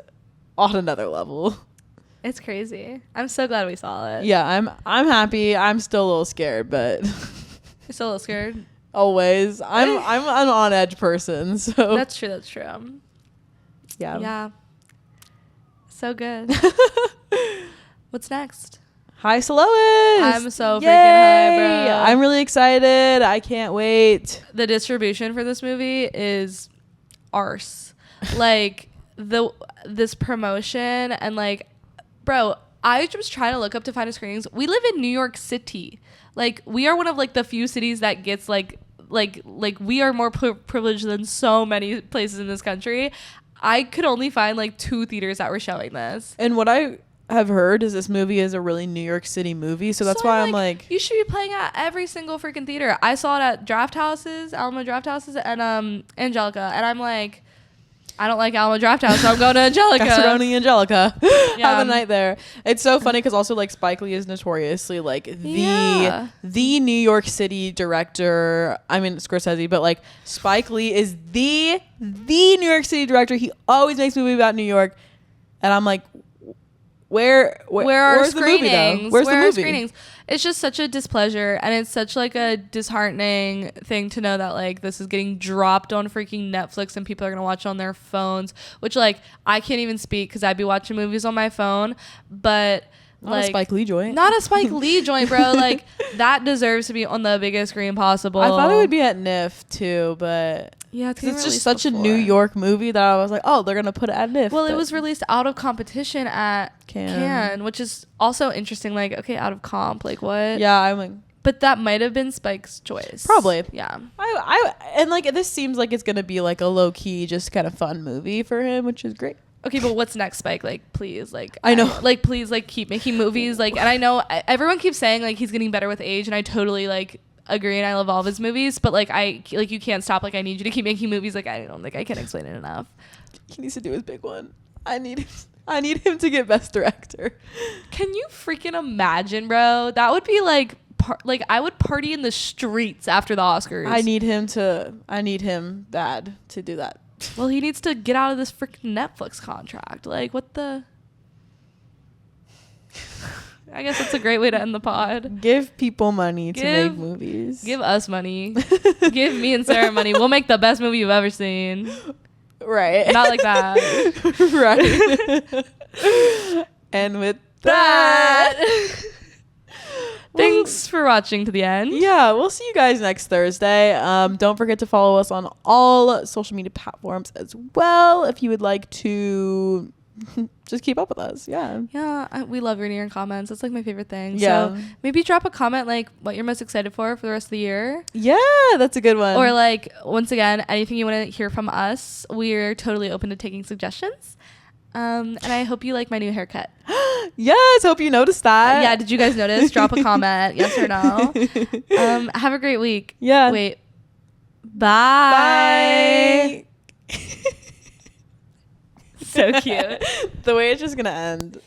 on another level. It's crazy. I'm so glad we saw it. Yeah, I'm happy. I'm still a little scared, but you're still a little scared. Always. I'm an on edge person. So that's true. Yeah. Yeah. So good. What's next? Hi, Lois. I'm so freaking high, bro. I'm really excited. I can't wait. The distribution for this movie is arse. Like this promotion and like, bro, I was trying to look up to find a screenings. We live in New York City. Like we are one of like the few cities that gets like we are more privileged than so many places in this country. I could only find like 2 theaters that were showing this. And what I have heard is this movie is a really New York City movie, so that's why I'm like, you should be playing at every single freaking theater. I saw it at Draft Houses, Alamo Draft Houses, and Angelica, and I'm like, I don't like Alamo Draft House, so I'm going to Angelica. Casseroni Angelica. Yeah. Have a night there. It's so funny because also like Spike Lee is notoriously like the New York City director. I mean Scorsese, but like Spike Lee is the New York City director. He always makes movies about New York, and I'm like, where are screenings? Where's the movie? Screenings? It's just such a displeasure, and it's such like a disheartening thing to know that like this is getting dropped on freaking Netflix and people are gonna watch it on their phones, which like I can't even speak because I'd be watching movies on my phone, but not a Spike Lee joint. Not a Spike Lee joint, bro. Like that deserves to be on the biggest screen possible. I thought it would be at NYFF too, but yeah, it's just such a New York movie that I was like, oh, they're gonna put it at NYFF. Well, it was released out of competition at Cannes, which is also interesting. Like, okay, out of comp, like what? Yeah, I'm like, but that might have been Spike's choice. Probably. Yeah. I and like this seems like it's gonna be like a low key, just kind of fun movie for him, which is great. Okay, but what's next, Spike? Like, please, like I know, like please, like keep making movies. Like, and I know everyone keeps saying like he's getting better with age, and I totally like agree, and I love all of his movies, but like you can't stop. Like I need you to keep making movies. Like I don't think I can explain it enough. He needs to do his big one. I need him to get best director. Can you freaking imagine, bro? That would be like I would party in the streets after the Oscars. I need him bad to do that. Well, he needs to get out of this freaking Netflix contract. Like what the I guess that's a great way to end the pod. Give people money to make movies. Give us money. Give me and Sarah money. We'll make the best movie you've ever seen. Right. Not like that. Right. And with that, thanks for watching to the end. Yeah, we'll see you guys next Thursday. Don't forget to follow us on all social media platforms as well if you would like to just keep up with us. We love reading your comments. That's like my favorite thing. Yeah. So maybe drop a comment like what you're most excited for the rest of the year. Yeah, that's a good one. Or like once again, anything you want to hear from us. We're totally open to taking suggestions. And I hope you like my new haircut. Yes, hope you noticed that. Yeah, did you guys notice? Drop a comment, yes or no. Have a great week. Yeah. Wait. Bye. Bye. So cute. The way it's just gonna end.